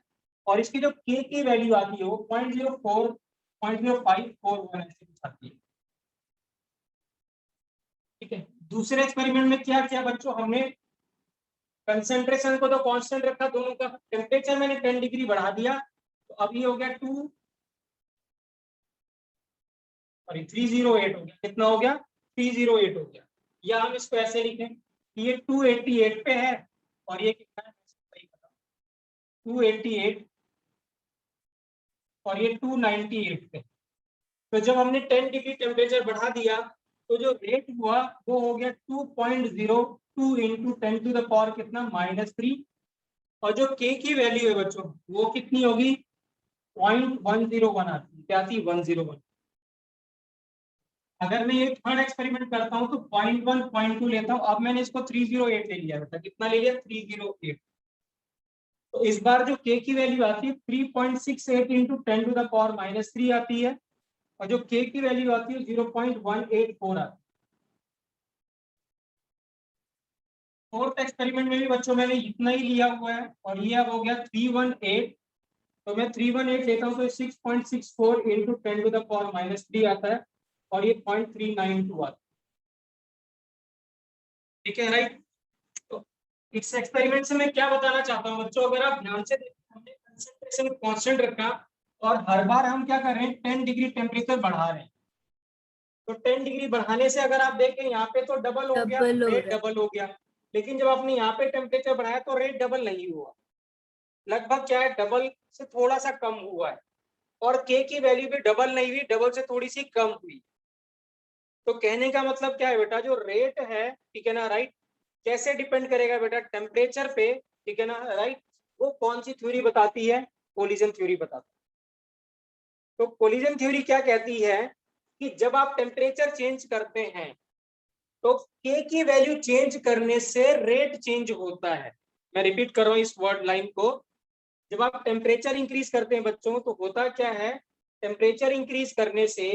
और इसकी जो के की वैल्यू आती है वो 0.04 0.0541 ऐसे कुछ आती है। ठीक है, दूसरे एक्सपेरिमेंट में क्या किया बच्चों, हमने कंसेंट्रेशन को तो कांस्टेंट रखा दोनों का, टेम्परेचर मैंने 10 डिग्री बढ़ा दिया, तो अब ये हो गया 308 हो गया। कितना हो गया, 308 हो गया। या हम इसको ऐसे लिखें कि ये 288 पे है और ये कितना है, 288 और ये 298 पे। तो जब हमने 10 डिग्री टेम्परेचर बढ़ा दिया तो जो रेट हुआ वो हो गया 2.02 इंटू 10 टू द पावर कितना, -3। और जो के की वैल्यू है बच्चों वो कितनी होगी, 0.101 आती है। क्या आती है, 101। अगर मैं ये थर्ड एक्सपेरिमेंट करता हूँ तो 0.1 0.2 लेता हूँ। अब मैंने इसको 308 ले लिया बेटा, कितना ले लिया, 308। तो इस बार जो के की वैल्यू आती है 3.68 इंटू 10 टू द पावर -3 आती है, और जो के की वैल्यू आती है 0.184 आती है। फोर्थ एक्सपेरिमेंट में भी बच्चों मैंने इतना ही लिया हुआ है, और ये अब हो गया 318। तो मैं 318 लेता हूँ तो 6.64 इंटू 10 टू द पावर -3 आता है, और ये 0.392 आता है। ठीक है, राइट। तो इस एक्सपेरिमेंट से मैं क्या बताना चाहता हूँ बच्चों, अगर आप ध्यान से देखें, हमने कंसंट्रेशन कांस्टेंट रखा और हर बार हम क्या कर रहे हैं, 10 डिग्री टेम्परेचर बढ़ा रहे हैं। तो 10 डिग्री बढ़ाने से अगर आप देखें यहाँ पे तो डबल हो गया, रेट डबल हो गया। लेकिन जब आपने यहाँ पे टेम्परेचर बढ़ाया तो रेट डबल नहीं हुआ, लगभग क्या है, डबल से थोड़ा सा कम हुआ है। और के की वैल्यू भी डबल नहीं हुई, डबल से थोड़ी सी कम हुई। तो कहने का मतलब क्या है बेटा, जो रेट है, ठीक है ना, राइट, कैसे डिपेंड करेगा बेटा, टेम्परेचर पे, ठीक है ना, राइट। वो कौन सी थ्योरी बताती है, कोलिजन थ्योरी बताती है। तो कोलिजन थ्योरी क्या कहती है कि जब आप टेम्परेचर चेंज करते हैं तो के की वैल्यू चेंज करने से रेट चेंज होता है। मैं रिपीट कर रहा हूं इस वर्ड लाइन को, जब आप टेम्परेचर इंक्रीज करते हैं बच्चों तो होता क्या है, टेम्परेचर इंक्रीज करने से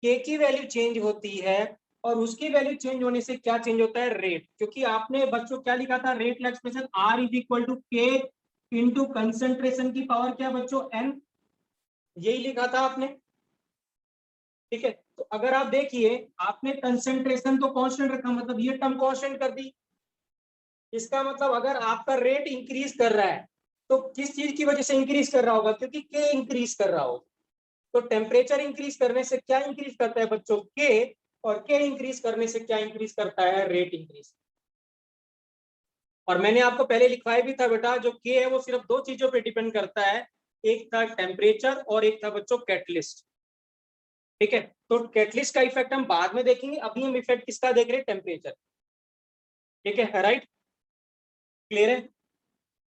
के की वैल्यू चेंज होती है, और उसकी वैल्यू चेंज होने से क्या चेंज होता है, रेट। क्योंकि आपने बच्चों क्या लिखा था, rate expression R is equal to के इंटू कंसेंट्रेशन की पावर क्या बच्चों, N। यही लिखा था आपने, ठीक है। तो अगर आप देखिए आपने कंसेंट्रेशन तो कांस्टेंट रखा, मतलब ये टर्म कांस्टेंट कर दी। इसका मतलब अगर आपका रेट इंक्रीज कर रहा है तो किस चीज की वजह से इंक्रीज कर रहा होगा, क्योंकि के इंक्रीज कर रहा होगा। तो टेम्परेचर इंक्रीज करने से क्या इंक्रीज करता है बच्चों, के, और के इंक्रीज करने से क्या इंक्रीज करता है, रेट इंक्रीज। और मैंने आपको पहले लिखवाया भी था बेटा, जो के है वो सिर्फ दो चीजों पे डिपेंड करता है, एक था टेम्परेचर और एक था बच्चों कैटलिस्ट, ठीक है। तो कैटलिस्ट का इफेक्ट हम बाद में देखेंगे, अभी हम इफेक्ट किसका देख रहे हैं, टेम्परेचर, ठीक है, राइट, क्लियर है।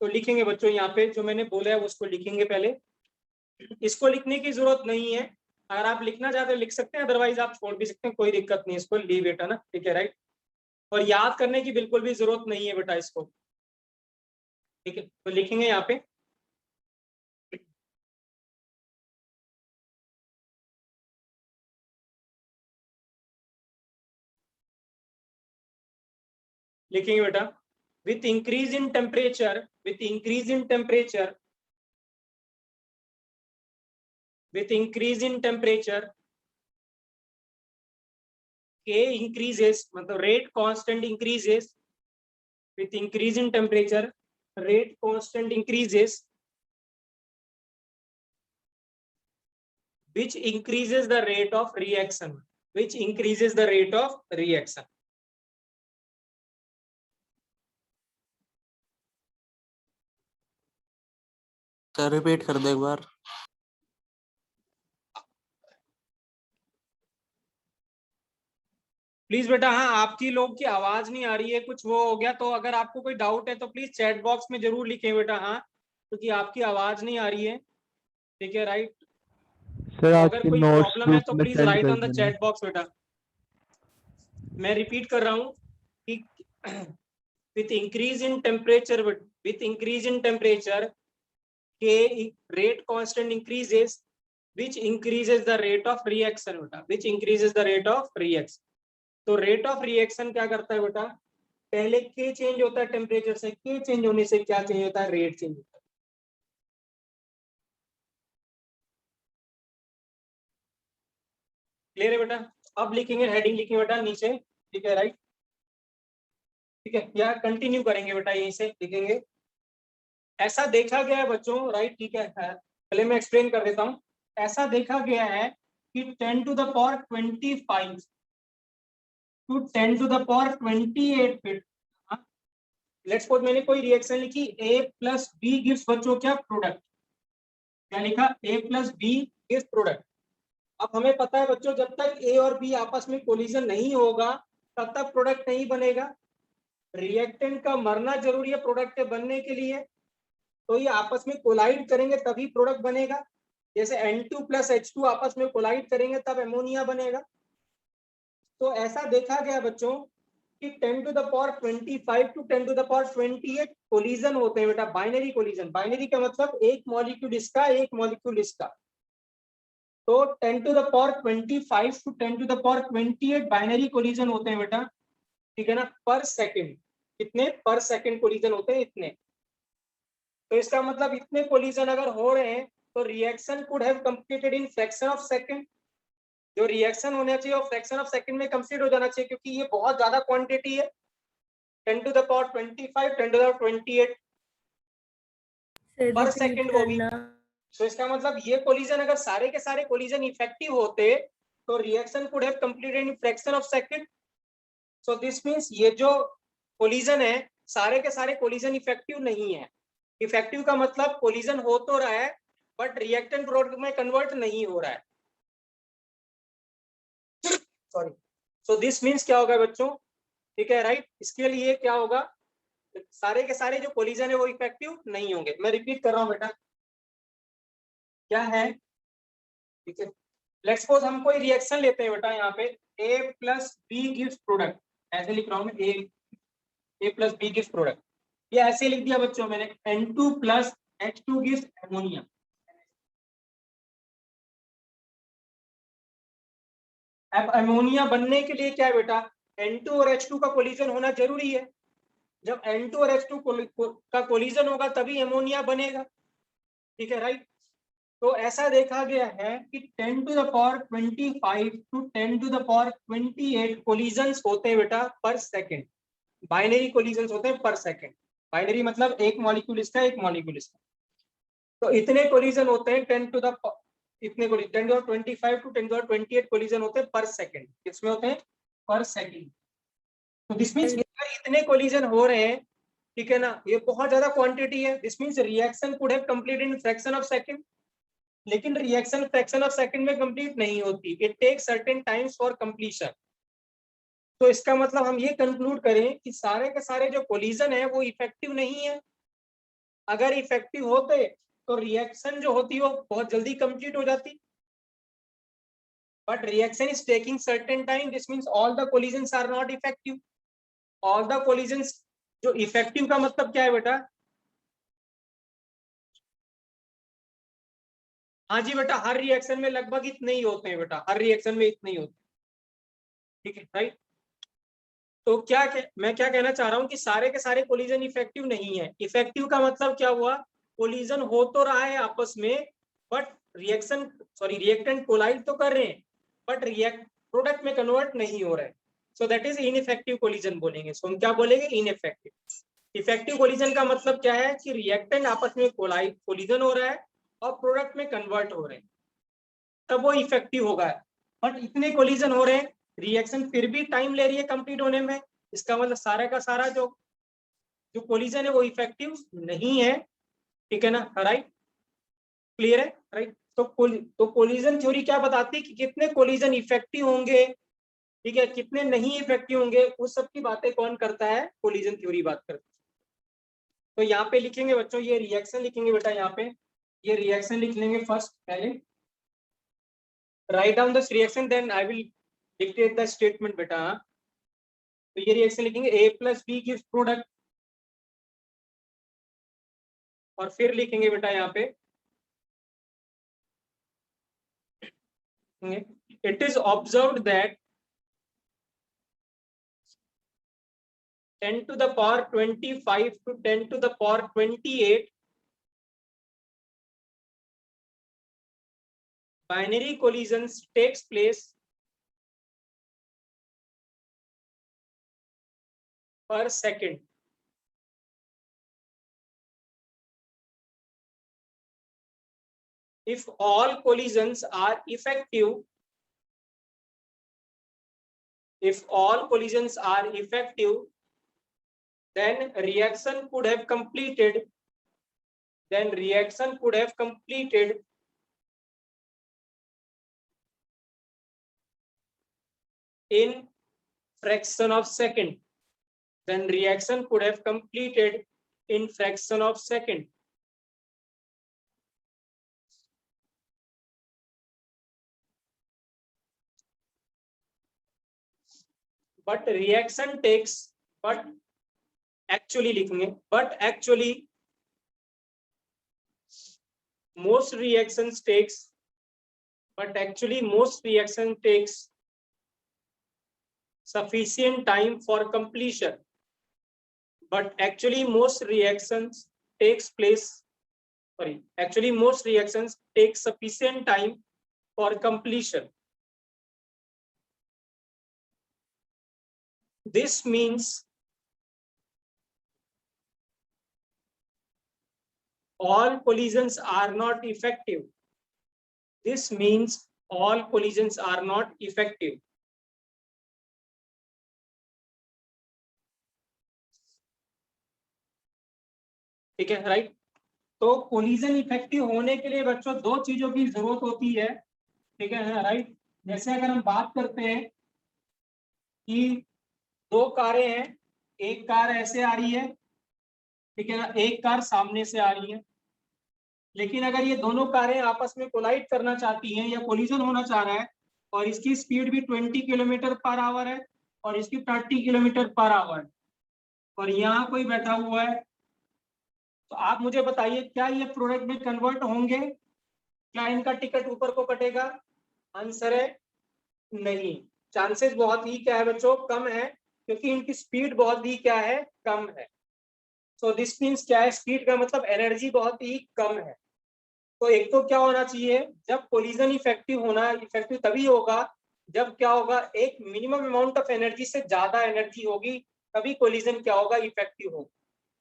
तो लिखेंगे बच्चों यहाँ पे जो मैंने बोला है उसको लिखेंगे पहले, इसको लिखने की जरूरत नहीं है, अगर आप लिखना चाहते हैं लिख सकते हैं, अदरवाइज आप छोड़ भी सकते हैं, कोई दिक्कत नहीं है, इसको लीव बेटा ना, ठीक है, राइट। और याद करने की बिल्कुल भी जरूरत नहीं है बेटा इसको, ठीक है। तो लिखेंगे यहाँ पे लिखेंगे बेटा, with increase in temperature, with increase in temperature, with increase in temperature, K increases, मतलब rate constant increases, with increase in temperature, rate constant increases, which increases the rate of reaction, which increases the rate of reaction. Sir repeat कर दो एक बार। Please बेटा, हाँ आपकी लोग की आवाज नहीं आ रही है, कुछ वो हो गया, तो अगर आपको कोई डाउट है तो प्लीज चैट बॉक्स में जरूर लिखें बेटा, हाँ, क्योंकि आपकी आवाज नहीं आ रही है, ठीक है, राइट। सर तो आज अगर के कोई नोट्स प्रॉब्लम है ग्रुप तो में प्लीज सेंड राइट कर ऑन द देना। चैट बॉक्स बेटा। मैं रिपीट कर रहा हूँ कि with increase in temperature, with increase in temperature, K rate constant increases, which increases the rate of reaction बेटा, which increases the rate of reaction. तो रेट ऑफ रिएक्शन क्या करता है बेटा, पहले के चेंज होता है टेम्परेचर से, के चेंज होने से क्या चेंज होता है, रेट चेंज होता है। क्लियर है बेटा। अब लिखेंगे, हेडिंग लिखेंगे बेटा नीचे, ठीक है, राइट, ठीक है, या कंटिन्यू करेंगे बेटा, यहीं से लिखेंगे। ऐसा देखा गया है बच्चों, राइट, ठीक है, पहले मैं एक्सप्लेन कर देता हूँ। ऐसा देखा गया है कि 10 to the power 25 to 10 to the power 28 feet, let's suppose मैंने कोई रिएक्शन लिखी, A प्लस बी गिव्स बच्चों क्या, प्रोडक्ट, क्या लिखा, A plus B gives product. अब हमें पता है बच्चों, जब तक A और B आपस में कोलिजन नहीं होगा तब तक प्रोडक्ट नहीं बनेगा, रिएक्टेंट का मरना जरूरी है प्रोडक्ट के बनने के लिए, तो ये आपस में कोलाइड करेंगे तभी प्रोडक्ट बनेगा। जैसे N2 प्लस H2 आपस में कोलाइड करेंगे तब एमोनिया बनेगा। तो ऐसा देखा गया बच्चों कि 10 to the power 25 to 10 to the power 28 collision होते हैं बेटा, बाइनरी कोलिजन। बाइनरी का मतलब एक मॉलिक्यूल इसका, एक मॉलिक्यूल इसका। तो 10 to the power 25 to 10 to the power 28 binary collision होते हैं बेटा, ठीक है ना, पर सेकंड। कितने पर सेकंड कोलिजन होते हैं, इतने। तो इसका मतलब इतने कोलिजन अगर हो रहे हैं तो reaction could have completed in fraction of second. जो रिएक्शन होना चाहिए वो फ्रैक्शन ऑफ सेकंड में कंप्लीट हो जाना चाहिए, क्योंकि ये बहुत ज्यादा क्वांटिटी है, 10 to the power 25, 10 to the power 28 पर सेकंड वो भी। तो इसका मतलब ये कोलिजन अगर सारे के सारे कोलिजन इफेक्टिव होते तो reaction could have completed in fraction of second. So this means ये जो कोलिजन है सारे के सारे कोलिजन इफेक्टिव नहीं है। इफेक्टिव का मतलब कोलिजन हो तो रहा है बट रिएक्टेंट प्रोडक्ट में कन्वर्ट नहीं हो रहा है, सॉरी। सो दिस मींस क्या होगा बच्चों, ठीक है, राइट। इसके लिए क्या होगा, सारे के सारे जो कोलिजन है वो इफेक्टिव नहीं होंगे। मैं रिपीट कर रहा हूं बेटा, क्या है, ठीक है। लेट्स सपोज हम कोई रिएक्शन लेते हैं बेटा, यहाँ पे A plus B gives product, ऐसे लिख रहा हूँ मैं, A plus B gives product. ये ऐसे लिख दिया बच्चों मैंने, N2 plus H2 gives ammonia. अब एमोनिया बनने के लिए क्या है बेटा, N2 और H2 का कोलिजन होना जरूरी है। जब N2 और H2 का कोलिजन होगा तभी एमोनिया बनेगा, ठीक है, राइट। तो ऐसा देखा गया है कि 10 to the power 25 to 10 to the power 28 collisions होते हैं बेटा पर सेकेंड, बाइनरी कोलिजन्स होते हैं पर सेकेंड। बाइनरी मतलब एक मॉलिक्यूल इसका एक मॉलिक्यूल इसका, तो इतने कोलिजन होते हैं 10 to the इतने 10 to the 25 to 10 to the 28 collision होते हैं पर सेकेंड। किसमें होते हैं? पर सेकेंड। तो दिस मीन्स इतने कोलिजन हो रहे हैं, ठीक है ना, ये बहुत ज्यादा क्वांटिटी है। This means reaction could have completed in fraction of second, लेकिन रिएक्शन फ्रैक्शन ऑफ सेकंड में कंप्लीट नहीं होती, it takes certain times for completion. तो इसका मतलब हम ये कंक्लूड करें कि सारे के सारे जो कोलिजन है वो इफेक्टिव नहीं है। अगर इफेक्टिव होते तो रिएक्शन जो होती है वो बहुत जल्दी कंप्लीट हो जाती, but reaction is taking certain time. This means all the collisions are not effective. All the collisions जो इफेक्टिव का मतलब क्या है बेटा? हाँ जी बेटा, हर रिएक्शन में लगभग इतने ही होते हैं बेटा, हर रिएक्शन में इतने ही होते हैं, ठीक है राइट। तो मैं क्या कहना चाह रहा हूँ कि सारे के सारे कोलिजन इफेक्टिव नहीं है। इफेक्टिव का मतलब क्या हुआ? कोलिजन हो तो रहा है आपस में, बट रिएक्टेंट कोलाइड तो कर रहे हैं, बट प्रोडक्ट में कन्वर्ट नहीं हो रहा है। So that is ineffective collision बोलेंगे। सो हम क्या बोलेंगे? इनइफेक्टिव। इफेक्टिव कोलिजन का मतलब क्या है कि रिएक्टेंट आपस में कोलिजन हो रहा है और प्रोडक्ट में कन्वर्ट हो रहे हैं, तब वो इफेक्टिव होगा। बट इतने कोलिजन हो रहे हैं, रिएक्शन फिर भी टाइम ले रही है कंप्लीट होने में, इसका मतलब सारा का सारा जो कोलिजन है वो इफेक्टिव नहीं है, ठीक है ना, राइट। क्लियर है, राइट। तो कोलिजन थ्योरी क्या बताती है कि कितने कोलिजन इफेक्टिव होंगे, ठीक है, कितने नहीं इफेक्टिव होंगे, उस सब की बातें कौन करता है? कोलिजन थ्योरी बात करती है। तो यहाँ पे लिखेंगे बच्चों, ये रिएक्शन लिखेंगे बेटा, यहाँ पे ये रिएक्शन लिख लेंगे फर्स्ट पहले। Write down this reaction, then I will dictate the statement बेटा। तो ये रिएक्शन लिखेंगे A+B गिव्स प्रोडक्ट, और फिर लिखेंगे बेटा यहाँ पे it is observed that 10 to the power 25 to 10 to the power 28 binary collisions takes place per second. If all collisions are effective, then reaction could have completed in fraction of second. But actually most reactions takes sufficient time for completion. Most reactions take sufficient time for completion. This means all collisions are not effective. ठीक है, right. तो collision effective होने के लिए बच्चों दो चीजों की जरूरत होती है, ठीक है, राइट। जैसे अगर हम बात करते हैं कि दो कारें हैं, एक कार ऐसे आ रही है, ठीक है ना, एक कार सामने से आ रही है, लेकिन अगर ये दोनों कारें आपस में कोलाइड करना चाहती हैं या कोलिजन होना चाह रहा है, और इसकी स्पीड भी 20 किलोमीटर पर आवर है और इसकी 30 किलोमीटर पर आवर, और यहाँ कोई बैठा हुआ है, तो आप मुझे बताइए क्या ये प्रोडक्ट में कन्वर्ट होंगे? क्या इनका टिकट ऊपर को कटेगा? आंसर है नहीं। चांसेस बहुत ही क्या है बच्चों? कम है, क्योंकि इनकी स्पीड बहुत ही क्या है? कम है। सो दिस मीन्स क्या है? स्पीड का मतलब एनर्जी बहुत ही कम है। तो एक तो क्या होना चाहिए, जब कोलिजन इफेक्टिव होना, इफेक्टिव तभी होगा जब क्या होगा, एक मिनिमम अमाउंट ऑफ एनर्जी से ज्यादा एनर्जी होगी, तभी कोलिजन क्या होगा, इफेक्टिव होगा।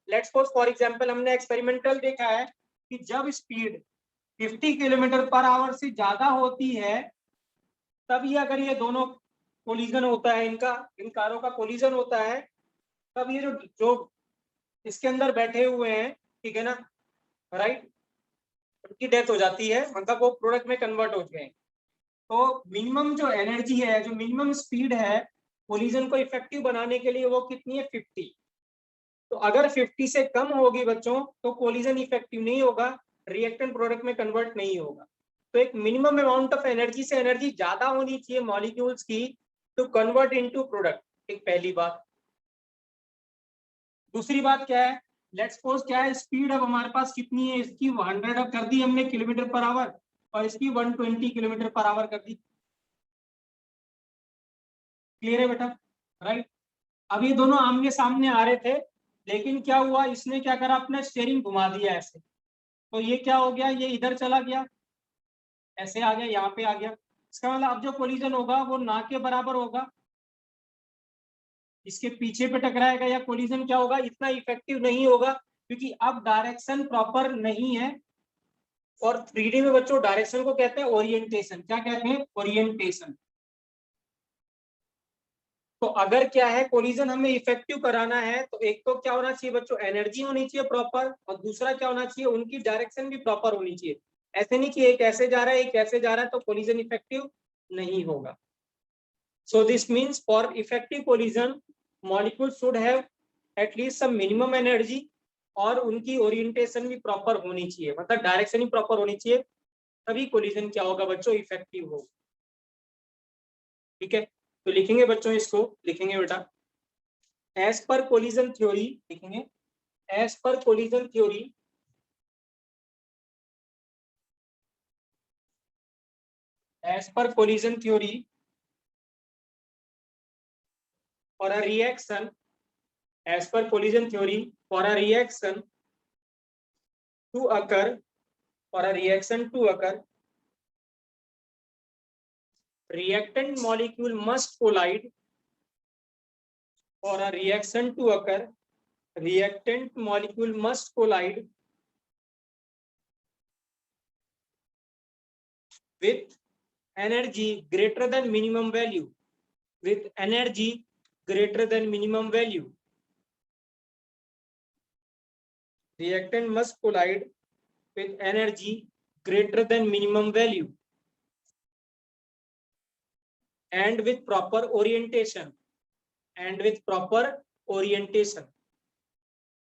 लेट्स सपोज फॉर एग्जांपल हमने एक्सपेरिमेंटल देखा है कि जब स्पीड 50 किलोमीटर पर आवर से ज्यादा होती है, तभी अगर ये दोनों कोलिजन होता है, इनका, इन कारों का कोलिजन होता है, तब ये जो जो इसके अंदर बैठे हुए हैं, ठीक है ना, राइट, उनकी डेथ हो जाती है, मतलब वो प्रोडक्ट में कन्वर्ट हो गए। तो मिनिमम जो एनर्जी है, जो मिनिमम स्पीड है कोलिजन को इफेक्टिव बनाने के लिए, वो कितनी है, 50। तो अगर 50 से कम होगी बच्चों, तो कोलिजन इफेक्टिव नहीं होगा, रिएक्टेंट प्रोडक्ट में कन्वर्ट नहीं होगा। तो एक मिनिमम अमाउंट ऑफ एनर्जी से एनर्जी ज्यादा होनी चाहिए मॉलिक्यूल्स की टू कन्वर्ट इनटू प्रोडक्ट, एक पहली बात। दूसरी बात क्या है, लेट्स सपोज क्या है, स्पीड अब हमारे पास कितनी है, इसकी 100 अब कर दी हमने किलोमीटर पर आवर, और इसकी 120 किलोमीटर पर आवर कर दी। क्लियर है बेटा, राइट। अब ये दोनों आमने सामने आ रहे थे, लेकिन क्या हुआ, इसने क्या करा, अपना स्टीयरिंग घुमा दिया ऐसे, तो ये क्या हो गया, ये इधर चला गया, ऐसे आ गया, यहाँ पे आ गया। इसका मतलब अब जो कोलिजन होगा वो ना के बराबर होगा, इसके पीछे पे टकराएगा, या कोलिजन क्या होगा, इतना इफेक्टिव नहीं होगा, क्योंकि अब डायरेक्शन प्रॉपर नहीं है। और 3D में बच्चों डायरेक्शन को कहते हैं ओरिएंटेशन। क्या कहते हैं, ओरिएंटेशन। तो अगर क्या है, कोलिजन हमें इफेक्टिव कराना है, तो एक तो क्या होना चाहिए बच्चों, एनर्जी होनी चाहिए प्रॉपर, और दूसरा क्या होना चाहिए, उनकी डायरेक्शन भी प्रॉपर होनी चाहिए। ऐसे नहीं कि एक ऐसे जा रहा है, एक ऐसे जा रहा है, तो कोलिजन इफेक्टिव नहीं होगा। So this means for effective collision molecule should have at least some minimum energy, और उनकी ओरिएंटेशन भी प्रॉपर होनी चाहिए, मतलब डायरेक्शन ही प्रॉपर होनी चाहिए, तभी कोलिजन क्या होगा बच्चों, इफेक्टिव होगा। ठीक है, तो लिखेंगे बच्चों, इसको लिखेंगे बेटा, एज पर कोलिजन थ्योरी, लिखेंगे as per collision theory, as per collision theory for a reaction, as per collision theory, for a reaction to occur, for a reaction to occur, reactant molecule must collide. For a reaction to occur, reactant molecule must collide with energy greater than minimum value, with energy greater than minimum value. Reactant must collide with energy greater than minimum value and with proper orientation, and with proper orientation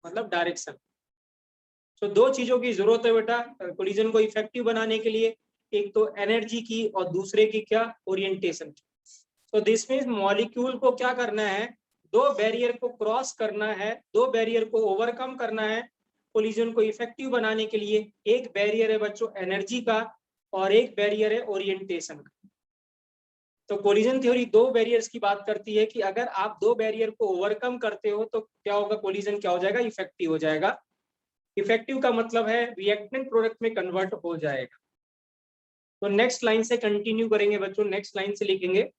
मतलब direction. तो दो चीजों की जरूरत है बेटा collision को effective बनाने के लिए, एक तो एनर्जी की और दूसरे की क्या, ओरिएंटेशन। तो दिस मींस मॉलिक्यूल को क्या करना है, दो बैरियर को क्रॉस करना है, दो बैरियर को ओवरकम करना है कोलिजन को इफेक्टिव बनाने के लिए। एक बैरियर है बच्चों एनर्जी का, और एक बैरियर है ओरिएंटेशन का। तो कोलिजन थ्योरी दो बैरियर्स की बात करती है कि अगर आप दो बैरियर को ओवरकम करते हो तो क्या होगा, कोलिजन क्या हो जाएगा, इफेक्टिव हो जाएगा। इफेक्टिव का मतलब है रिएक्टेंट प्रोडक्ट में कन्वर्ट हो जाएगा। तो नेक्स्ट लाइन से कंटिन्यू करेंगे बच्चों, नेक्स्ट लाइन से लिखेंगे,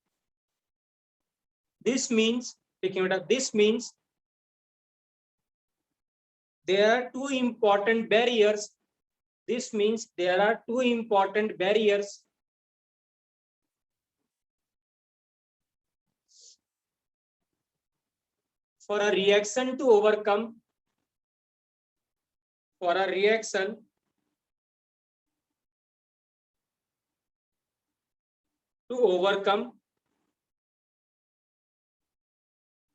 दिस मीन्स, लिखेंगे बेटा, this means there are two important barriers, this means there are two important barriers for a reaction to overcome, for a reaction to overcome,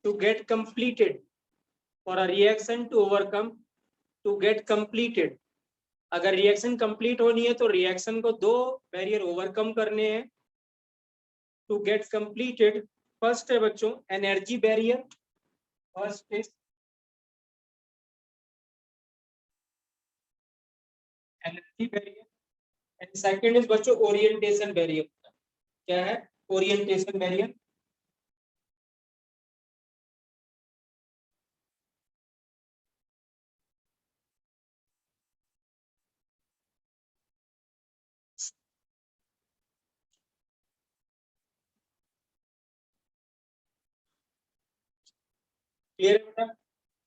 to get completed, for a reaction to overcome, to get completed। अगर reaction complete होनी है तो reaction को दो barrier overcome करने हैं। To get completed, first है बच्चों energy barrier, first is energy barrier, and second is बच्चों ओरिएंटेशन बैरियर। क्या है, ओरिएंटेशन बैरियर। क्लियर है बेटा?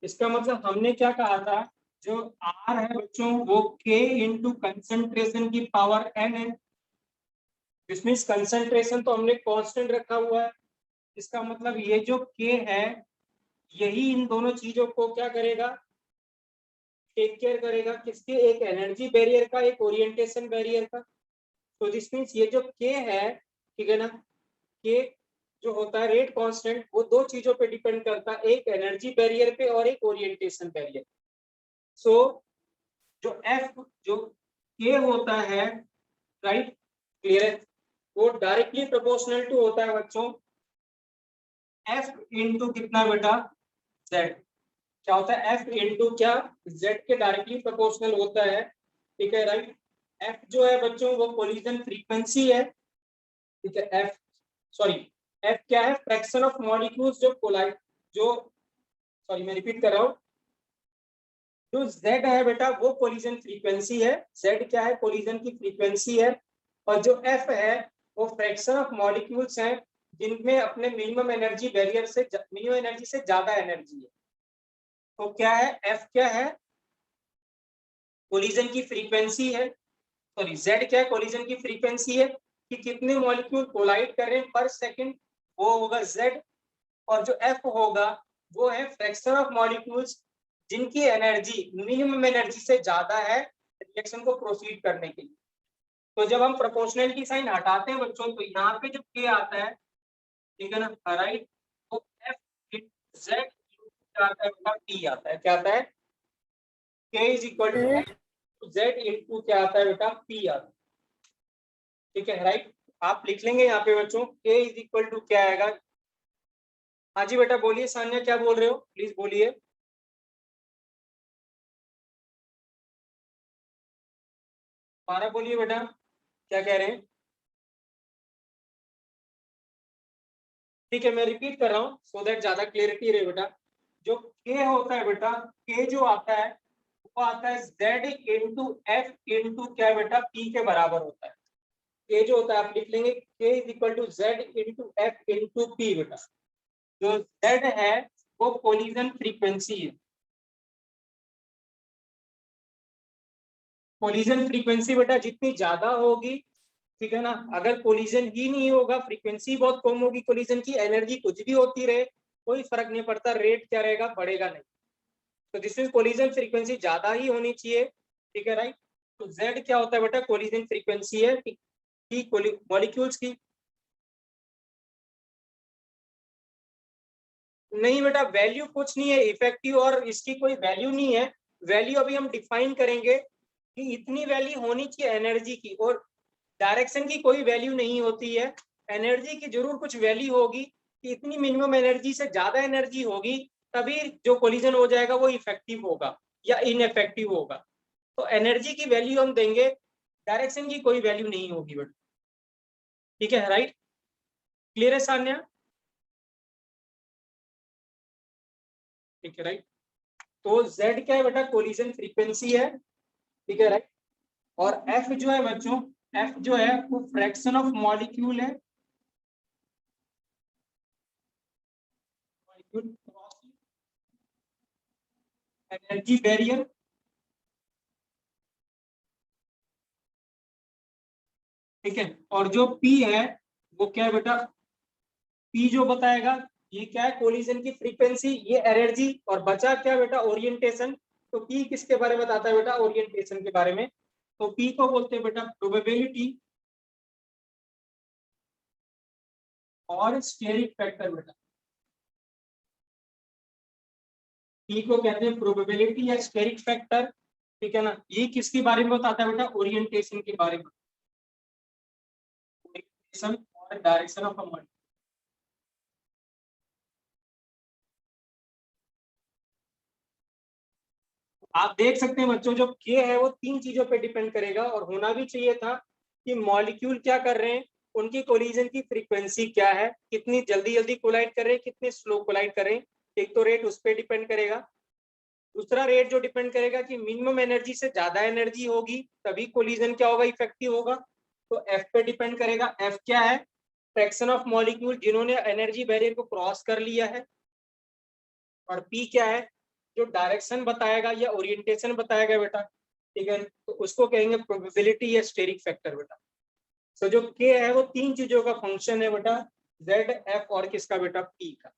इसका मतलब हमने क्या कहा था, जो R है बच्चों वो K इंटू कंसंट्रेशन की पावर n है। इसमें कंसंट्रेशन तो हमने कांस्टेंट रखा हुआ है, इसका मतलब ये जो K है यही इन दोनों चीजों को क्या करेगा, टेक केयर करेगा। किसके? एक एनर्जी बैरियर का, एक ओरिएंटेशन बैरियर का। तो दिस मीन्स ये जो K है, ठीक है ना, K जो होता है रेट कांस्टेंट, वो दो चीजों पे डिपेंड करता है, एक एनर्जी बैरियर पे और एक ओरिएंटेशन बैरियर। सो जो F जो K होता है, राइट, क्लियर है, वो डायरेक्टली प्रोपोर्शनल टू होता है बच्चों F इंटू कितना बेटा, Z। क्या होता है? F इंटू क्या, Z के डायरेक्टली प्रोपोर्शनल होता है, ठीक है, राइट। F जो है बच्चों वो कोलिजन फ्रीक्वेंसी है, ठीक है। F क्या है? फ्रैक्शन ऑफ मॉलिक्यूल्स जो कोलाइड, जो सॉरी मैं रिपीट कर रहा हूँ, जो Z है बेटा वो कोलिजन फ्रीक्वेंसी है। Z क्या है? कोलिजन की फ्रीक्वेंसी है। और जो F है वो फ्रैक्शन ऑफ मॉलिक्यूल्स हैं जिनमें अपने मिनिमम एनर्जी बैरियर से, मिनिमम एनर्जी से ज्यादा एनर्जी है। तो क्या है? F क्या है? कोलिजन की फ्रीक्वेंसी है। सॉरी, Z क्या है? कोलिजन की फ्रीक्वेंसी है कि कितने मॉलिक्यूल कोलाइड कर रहे हैं पर सेकंड, वो होगा Z। और जो F होगा वो है फ्रैक्शन ऑफ मॉलिक्यूल्स जिनकी एनर्जी मिनिमम एनर्जी से ज्यादा है रिएक्शन को प्रोसीड करने के लिए। तो जब हम प्रोपोर्शनलिटी साइन हटाते हैं बच्चों, तो यहाँ पे जो K आता है, ठीक है ना, राइट, तो F Z आता है बेटा P आता है। क्या आता है? K is equal to Z into क्या आता है बेटा, P आता है, ठीक है, राइट। आप लिख लेंगे यहाँ पे बच्चों K इज इक्वल टू क्या आएगा। हाँ जी बेटा बोलिए, सान्या क्या बोल रहे हो, प्लीज बोलिए। दोबारा बोलिए बेटा, क्या कह रहे हैं? ठीक है, मैं रिपीट कर रहा हूँ सो दैट ज्यादा क्लियरिटी रहे बेटा। जो K होता है बेटा, K जो आता है वो आता है Z इंटू F इंटू क्या बेटा, P के बराबर होता है। K जो होता है आप लिख लेंगे K is equal to Z into F into P बेटा। जो Z है वो कोलिजन फ्रीक्वेंसी है। कोलिजन फ्रीक्वेंसी बेटा जितनी ज्यादा होगी, ठीक है ना, अगर कोलिजन ही नहीं होगा, फ्रीक्वेंसी बहुत कम होगी कोलिजन की, एनर्जी कुछ भी होती रहे कोई फर्क नहीं पड़ता, रेट क्या रहेगा, बढ़ेगा नहीं। तो दिस इज कोलिजन फ्रीक्वेंसी ज्यादा ही होनी चाहिए, ठीक है, राइट। तो Z क्या होता है बेटा? कोलिजन फ्रीक्वेंसी है मॉलिक्यूल्स की। नहीं बेटा, वैल्यू कुछ नहीं है, इफेक्टिव और इसकी कोई वैल्यू नहीं है। वैल्यू अभी हम डिफाइन करेंगे कि इतनी वैल्यू होनी चाहिए एनर्जी की, और डायरेक्शन की कोई वैल्यू नहीं होती है। एनर्जी की जरूर कुछ वैल्यू होगी कि इतनी मिनिमम एनर्जी से ज्यादा एनर्जी होगी तभी जो कोलिजन हो जाएगा वो इफेक्टिव होगा या इनइफेक्टिव होगा। तो एनर्जी की वैल्यू हम देंगे, डायरेक्शन की कोई वैल्यू नहीं होगी बेटा, ठीक है, राइट। क्लियर है सान्या? ठीक है, राइट। तो Z क्या है बेटा? कोलिजन फ्रीक्वेंसी है, ठीक है, राइट। और F जो है बच्चों, F जो है वो फ्रैक्शन ऑफ मॉलिक्यूल है, एनर्जी बैरियर, ठीक है। और जो P है वो क्या है बेटा? P जो बताएगा ये क्या है? कोलिजन की फ्रीक्वेंसी, ये एनर्जी, और बचा क्या बेटा? ओरिएंटेशन। तो P किसके बारे में बताता है बेटा? ओरिएंटेशन के बारे में। तो P को बोलते हैं बेटा प्रोबेबिलिटी और स्टेरिक फैक्टर बेटा। P को कहते हैं प्रोबेबिलिटी या स्टेरिक फैक्टर, ठीक है ना। ये किसके बारे में बताता है बेटा? ओरिएंटेशन के बारे में, ओरिएंटेशन और डायरेक्शन ऑफ मूवमेंट। आप देख सकते हैं बच्चों जो K है वो तीन चीजों पे डिपेंड करेगा, और होना भी चाहिए था कि मॉलिक्यूल क्या कर रहे हैं, उनकी कोलिजन की फ्रीक्वेंसी क्या है, कितनी जल्दी जल्दी कोलाइड कर रहे हैं, कितने स्लो कोलाइड कर रहे हैं। एक तो रेट उस पर डिपेंड करेगा, दूसरा रेट जो डिपेंड करेगा कि मिनिमम एनर्जी से ज्यादा एनर्जी होगी तभी कोलिजन क्या होगा, इफेक्टिव होगा। तो F पे डिपेंड करेगा। F क्या है? फ्रैक्शन ऑफ मॉलिक्यूल जिन्होंने एनर्जी बैरियर को क्रॉस कर लिया है, और P क्या है, जो डायरेक्शन बताएगा या ओरिएंटेशन बताएगा बेटा, ठीक है, तो उसको कहेंगे प्रोबेबिलिटी या स्टेरिक फैक्टर बेटा। तो जो K है वो तीन चीजों का फंक्शन है बेटा, Z, F और किसका बेटा, P का।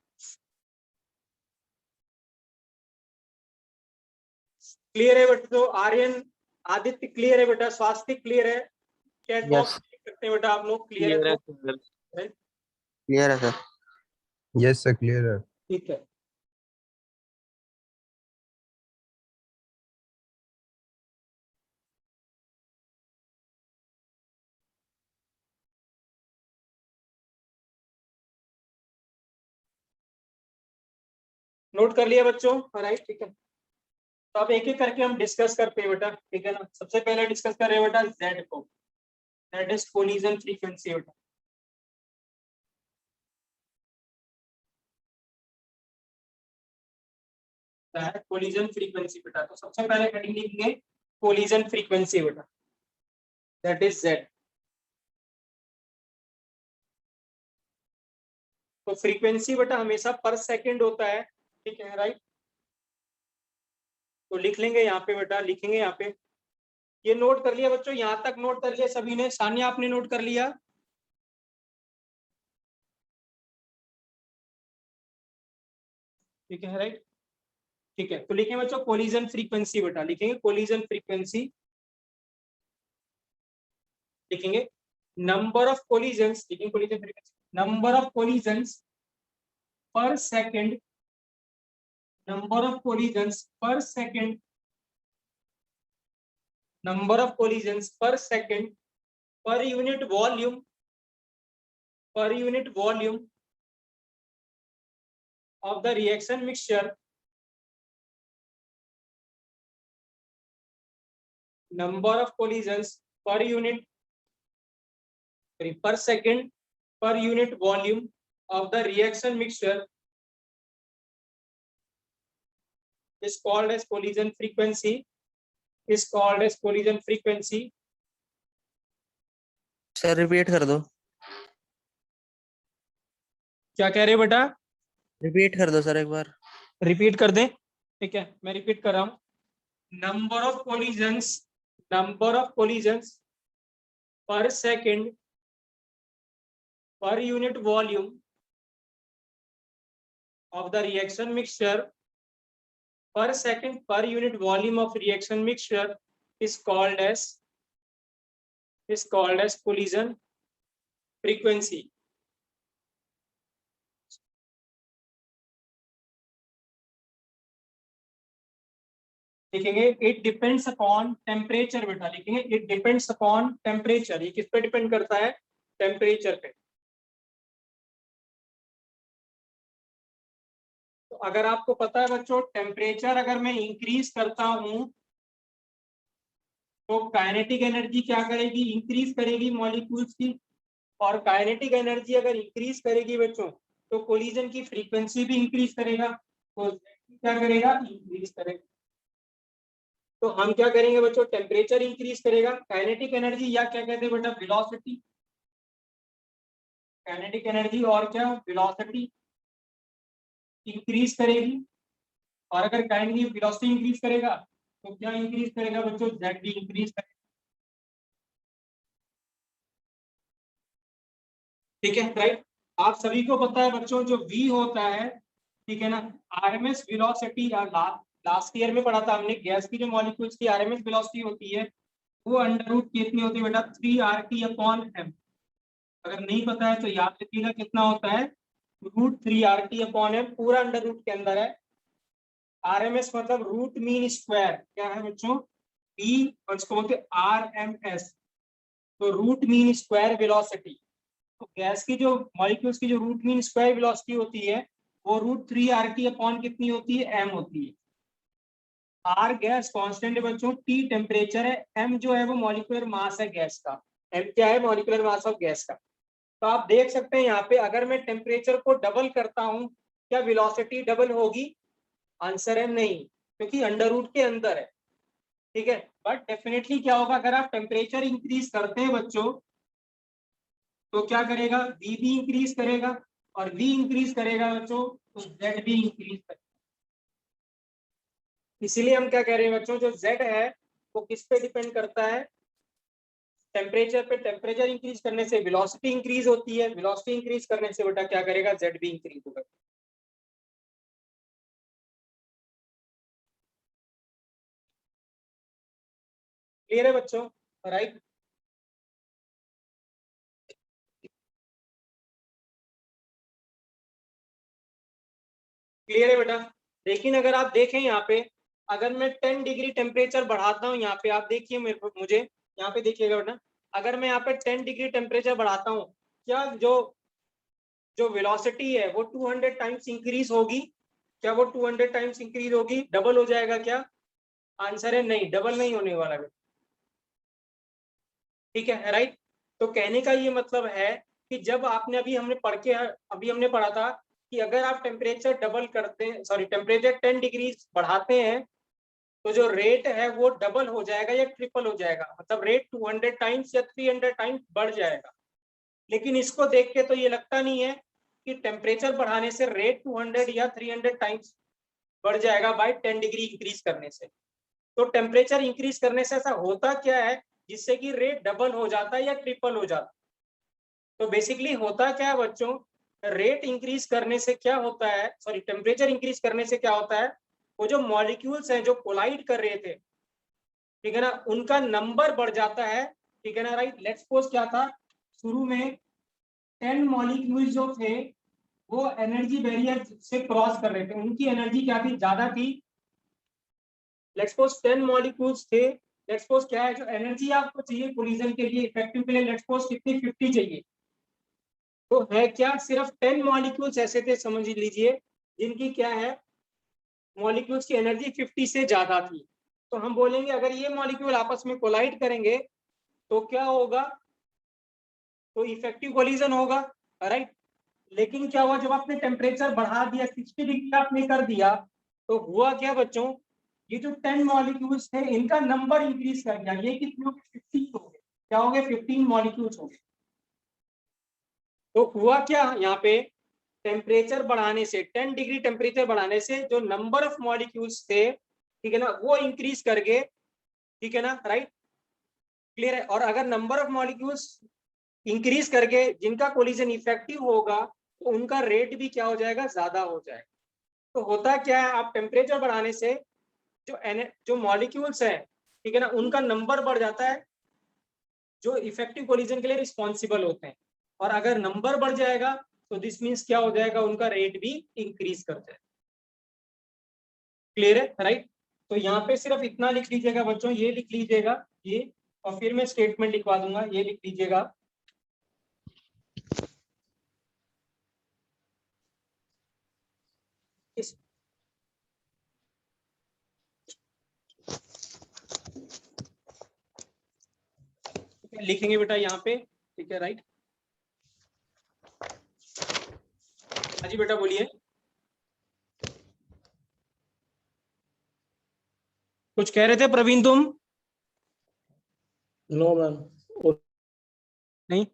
क्लियर है बेटा? तो आर्यन, आदित्य क्लियर है बेटा? स्वास्तिक क्लियर है? Chat box Yes. लिख सकते हैं बेटा आप लोग, क्लियर है तो? Clear है सर। Yes, sir, clear है। ठीक है। नोट कर लिया बच्चों? राइट, ठीक है। तो अब एक एक करके हम डिस्कस करते हैं बेटा, ठीक है ना। सबसे पहले डिस्कस कर रहे हैं बेटा Z को, दैट इज कोलिजन फ्रीक्वेंसी बेटा। कोलिजन फ्रीक्वेंसी बेटा, तो सबसे पहले हेडिंग लिखेंगे कोलिजन फ्रीक्वेंसी बेटा, दैट इज Z। तो फ्रीक्वेंसी बेटा हमेशा पर सेकंड होता है, ठीक है, राइट। तो लिख लेंगे यहाँ पे बेटा, लिखेंगे यहाँ पे। ये नोट कर लिया बच्चों? यहाँ तक नोट कर लिया सभी ने? सानिया आपने नोट कर लिया? ठीक है, राइट, ठीक है। तो लिखेंगे बच्चों कोलिजन फ्रीक्वेंसी बेटा, लिखेंगे कोलिजन फ्रीक्वेंसी, लिखेंगे नंबर ऑफ कोलिजन्स, लिखेंगे collision frequency, number of collisions पर सेकंड, नंबर ऑफ कोलिजन्स पर सेकंड, नंबर ऑफ कोलिजन्स पर second per unit volume, per unit volume of the reaction mixture, number of collisions per unit, per second per unit volume of the reaction mixture is called as collision frequency, is called as collision frequency। Sir repeat कर दो। क्या कह रहे हो बेटा? Repeat कर दो sir एक बार। रिपीट कर दें? ठीक है, मैं रिपीट कर रहा हूं। Number of collisions, number of collisions पर second per unit volume of the reaction mixture, per second per unit volume of reaction mixture is called as collision frequency। लिखेंगे इट डिपेंड्स अपॉन टेम्परेचर बेटा, लिखेंगे it depends upon temperature. ये किस पे depend करता है? Temperature पे। तो अगर आपको पता है बच्चों, टेम्परेचर अगर मैं इंक्रीज करता हूं तो काइनेटिक एनर्जी क्या करेगी? इंक्रीज करेगी मॉलिक्यूल्स की। और काइनेटिक एनर्जी अगर इंक्रीज करेगी बच्चों तो कोलिजन की फ्रीक्वेंसी भी इंक्रीज करेगा। तो क्या करेगा? इंक्रीज करेगा। तो हम क्या करेंगे बच्चों? टेम्परेचर इंक्रीज करेगा, काइनेटिक एनर्जी या क्या कहते हैं बेटा? वेलोसिटी। काइनेटिक एनर्जी और क्या? वेलोसिटी इंक्रीज करेगी। और अगर काइनेटिक वेलोसिटी इंक्रीज करेगा तो क्या इंक्रीज करेगा बच्चों? जेड भी इंक्रीज करेगा। ठीक है, राइट। आप सभी को पता है बच्चों जो v होता है, ठीक है ना, आरएमएस वेलोसिटी, या लास्ट ईयर में पढ़ा था हमने, गैस की जो मॉलिक्यूल्स की आरएमएस वेलोसिटी होती है वो अंडर रूट कितनी होती है बेटा? 3RT/m। अगर नहीं पता है तो याद रखिएगा कितना होता है? √3RT/m, पूरा अंडर रूट के अंदर है। आरएमएस मतलब रूट मीन स्क्वायर, क्या है बच्चों? बी, और इसको बोलते हैं आरएमएस, तो रूट मीन स्क्वायर वेलोसिटी। तो गैस की जो मॉलिक्यूल्स की जो रूट मीन स्क्वायर वेलोसिटी होती है वो √3RT/ कितनी होती है? m होती है। आर गैस कांस्टेंट है बच्चों, टी टेम्परेचर है, m जो है वो मॉलिक्यूलर मास है गैस का। m क्या है? मॉलिक्यूलर मास ऑफ गैस का। तो आप देख सकते हैं यहाँ पे, अगर मैं टेम्परेचर को डबल करता हूं क्या वेलोसिटी डबल होगी? आंसर है नहीं, क्योंकि अंडर रूट के अंदर है। ठीक है, बट डेफिनेटली क्या होगा? अगर आप टेम्परेचर इंक्रीज करते हैं बच्चों तो क्या करेगा? v भी इंक्रीज करेगा, और v इंक्रीज करेगा बच्चों तो z भी इंक्रीज करेगा। इसीलिए हम क्या कह रहे हैं बच्चों, जो Z है वो किस पे डिपेंड करता है, टेम्परेचर पे। टेम्परेचर इंक्रीज करने से वेलोसिटी इंक्रीज होती है, वेलोसिटी इंक्रीज करने से बेटा क्या करेगा, Z भी इंक्रीज होगा। क्लियर है बच्चों, राइट? क्लियर है बेटा। लेकिन अगर आप देखें यहाँ पे, अगर मैं 10 डिग्री टेम्परेचर बढ़ाता हूँ, यहाँ पे आप देखिए मेरे को, मुझे यहाँ पे देखिएगा बेटा, अगर मैं यहाँ पे 10 डिग्री टेम्परेचर बढ़ाता हूँ, क्या जो जो वेलोसिटी है वो 200 टाइम्स इंक्रीज होगी? क्या वो 200 टाइम्स इंक्रीज होगी, डबल हो जाएगा क्या? आंसर है नहीं, डबल नहीं होने वाला बेटा। ठीक है, राइट? तो कहने का ये मतलब है कि जब आपने अभी हमने पढ़ा था कि अगर आप टेम्परेचर डबल करते हैं, सॉरी टेम्परेचर 10 डिग्री बढ़ाते हैं, तो जो रेट है वो डबल हो जाएगा या ट्रिपल हो जाएगा, मतलब रेट 200 टाइम्स या 300 टाइम्स बढ़ जाएगा। लेकिन इसको देख के तो ये लगता नहीं है कि टेम्परेचर बढ़ाने से रेट 200 या 300 टाइम्स बढ़ जाएगा बाय 10 डिग्री इंक्रीज करने से। तो टेम्परेचर इंक्रीज करने से ऐसा होता क्या है जिससे कि रेट डबल हो जाता है या ट्रिपल हो जाता है? तो बेसिकली होता क्या है बच्चों, रेट इंक्रीज करने से क्या होता है, सॉरी टेम्परेचर इंक्रीज करने से क्या होता है, वो जो मॉलिक्यूल्स हैं जो कोलाइड कर रहे थे, ठीक है ना, उनका नंबर बढ़ जाता है। ठीक है ना, राइट? लेट्स सपोज क्या था, शुरू में 10 मॉलिक्यूल्स जो थे वो एनर्जी बैरियर से क्रॉस कर रहे थे, उनकी एनर्जी क्या थी, ज्यादा थी। लेट्स सपोज 10 मॉलिक्यूल्स थे, लेट्स सपोज क्या है, जो एनर्जी आपको चाहिए कोलिजन के लिए, इफेक्टिव के लिए, लेट्स सपोज कितनी, 50 चाहिए। तो है क्या, सिर्फ 10 मॉलिक्यूल्स ऐसे थे समझ लीजिए जिनकी क्या है, मॉलिक्यूल्स की एनर्जी 50 से ज्यादा थी। तो हम बोलेंगे अगर ये मॉलिक्यूल आपस में कोलाइड करेंगे तो क्या होगा, तो इफेक्टिव कोलिजन होगा, राइट? लेकिन क्या हुआ, जब आपने टेम्परेचर बढ़ा दिया, 60 डिग्री आपने कर दिया, तो हुआ क्या बच्चों, ये जो 10 मॉलिक्यूल्स थे इनका नंबर इंक्रीज कर गया, ये कितने हो गए, 15 हो गए। क्या हो गए, 15 मॉलिक्यूल्स हो गए। तो हुआ क्या यहाँ पे, टेम्परेचर बढ़ाने से, 10 डिग्री टेम्परेचर बढ़ाने से जो नंबर ऑफ मॉलिक्यूल्स थे, ठीक है ना, वो इंक्रीज कर गए। ठीक है ना, राइट? क्लियर है? और अगर नंबर ऑफ मॉलिक्यूल्स इंक्रीज करके जिनका कोलिजन इफेक्टिव होगा तो उनका रेट भी क्या हो जाएगा, ज्यादा हो जाएगा। तो होता क्या है, आप टेम्परेचर बढ़ाने से जो मॉलिक्यूल्स है, ठीक है ना, उनका नंबर बढ़ जाता है जो इफेक्टिव कोलिजन के लिए रिस्पॉन्सिबल होते हैं। और अगर नंबर बढ़ जाएगा तो दिस मीन्स क्या हो जाएगा, उनका रेट भी इंक्रीज कर जाएगा। क्लियर है, राइट? तो यहाँ पे सिर्फ इतना लिख लीजिएगा बच्चों, ये लिख लीजिएगा ये, और फिर मैं स्टेटमेंट लिखवा दूंगा, ये लिख लीजिएगा। इस लिखेंगे बेटा यहाँ पे, ठीक है, राइट? हाँ जी बेटा बोलिए, कुछ कह रहे थे प्रवीण तुम? नो मैम, नहीं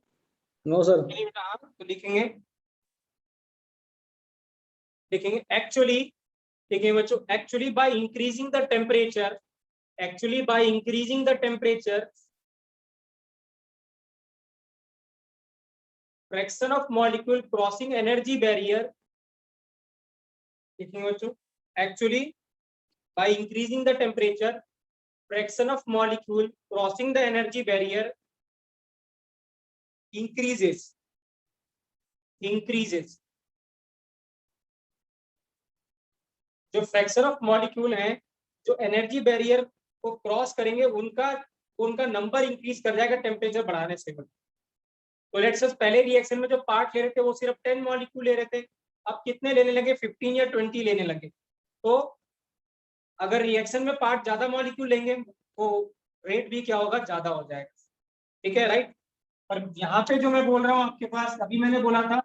नो सर। चलिए बेटा, हाँ तो लिखेंगे एक्चुअली, ठीक है बच्चों, actually by increasing the temperature, actually by increasing the temperature, fraction of molecule crossing energy barrier, लिखेंगे बच्चों, actually by increasing the temperature, fraction of molecule crossing the energy barrier increases जो फ्रैक्शन ऑफ मॉलिक्यूल हैं जो energy barrier को cross करेंगे उनका number increase कर जाएगा टेम्परेचर बढ़ाने से। तो लेट्स सपोज पहले रिएक्शन में जो पार्ट ले रहे थे वो सिर्फ 10 मॉलिक्यूल ले रहे थे, अब कितने लेने लगे, 15 या 20 लेने लगे। तो अगर रिएक्शन में पार्ट ज्यादा मॉलिक्यूल लेंगे तो रेट भी क्या होगा, ज्यादा हो जाएगा। ठीक है, राइट? और यहाँ पे जो मैं बोल रहा हूँ आपके पास, अभी मैंने बोला था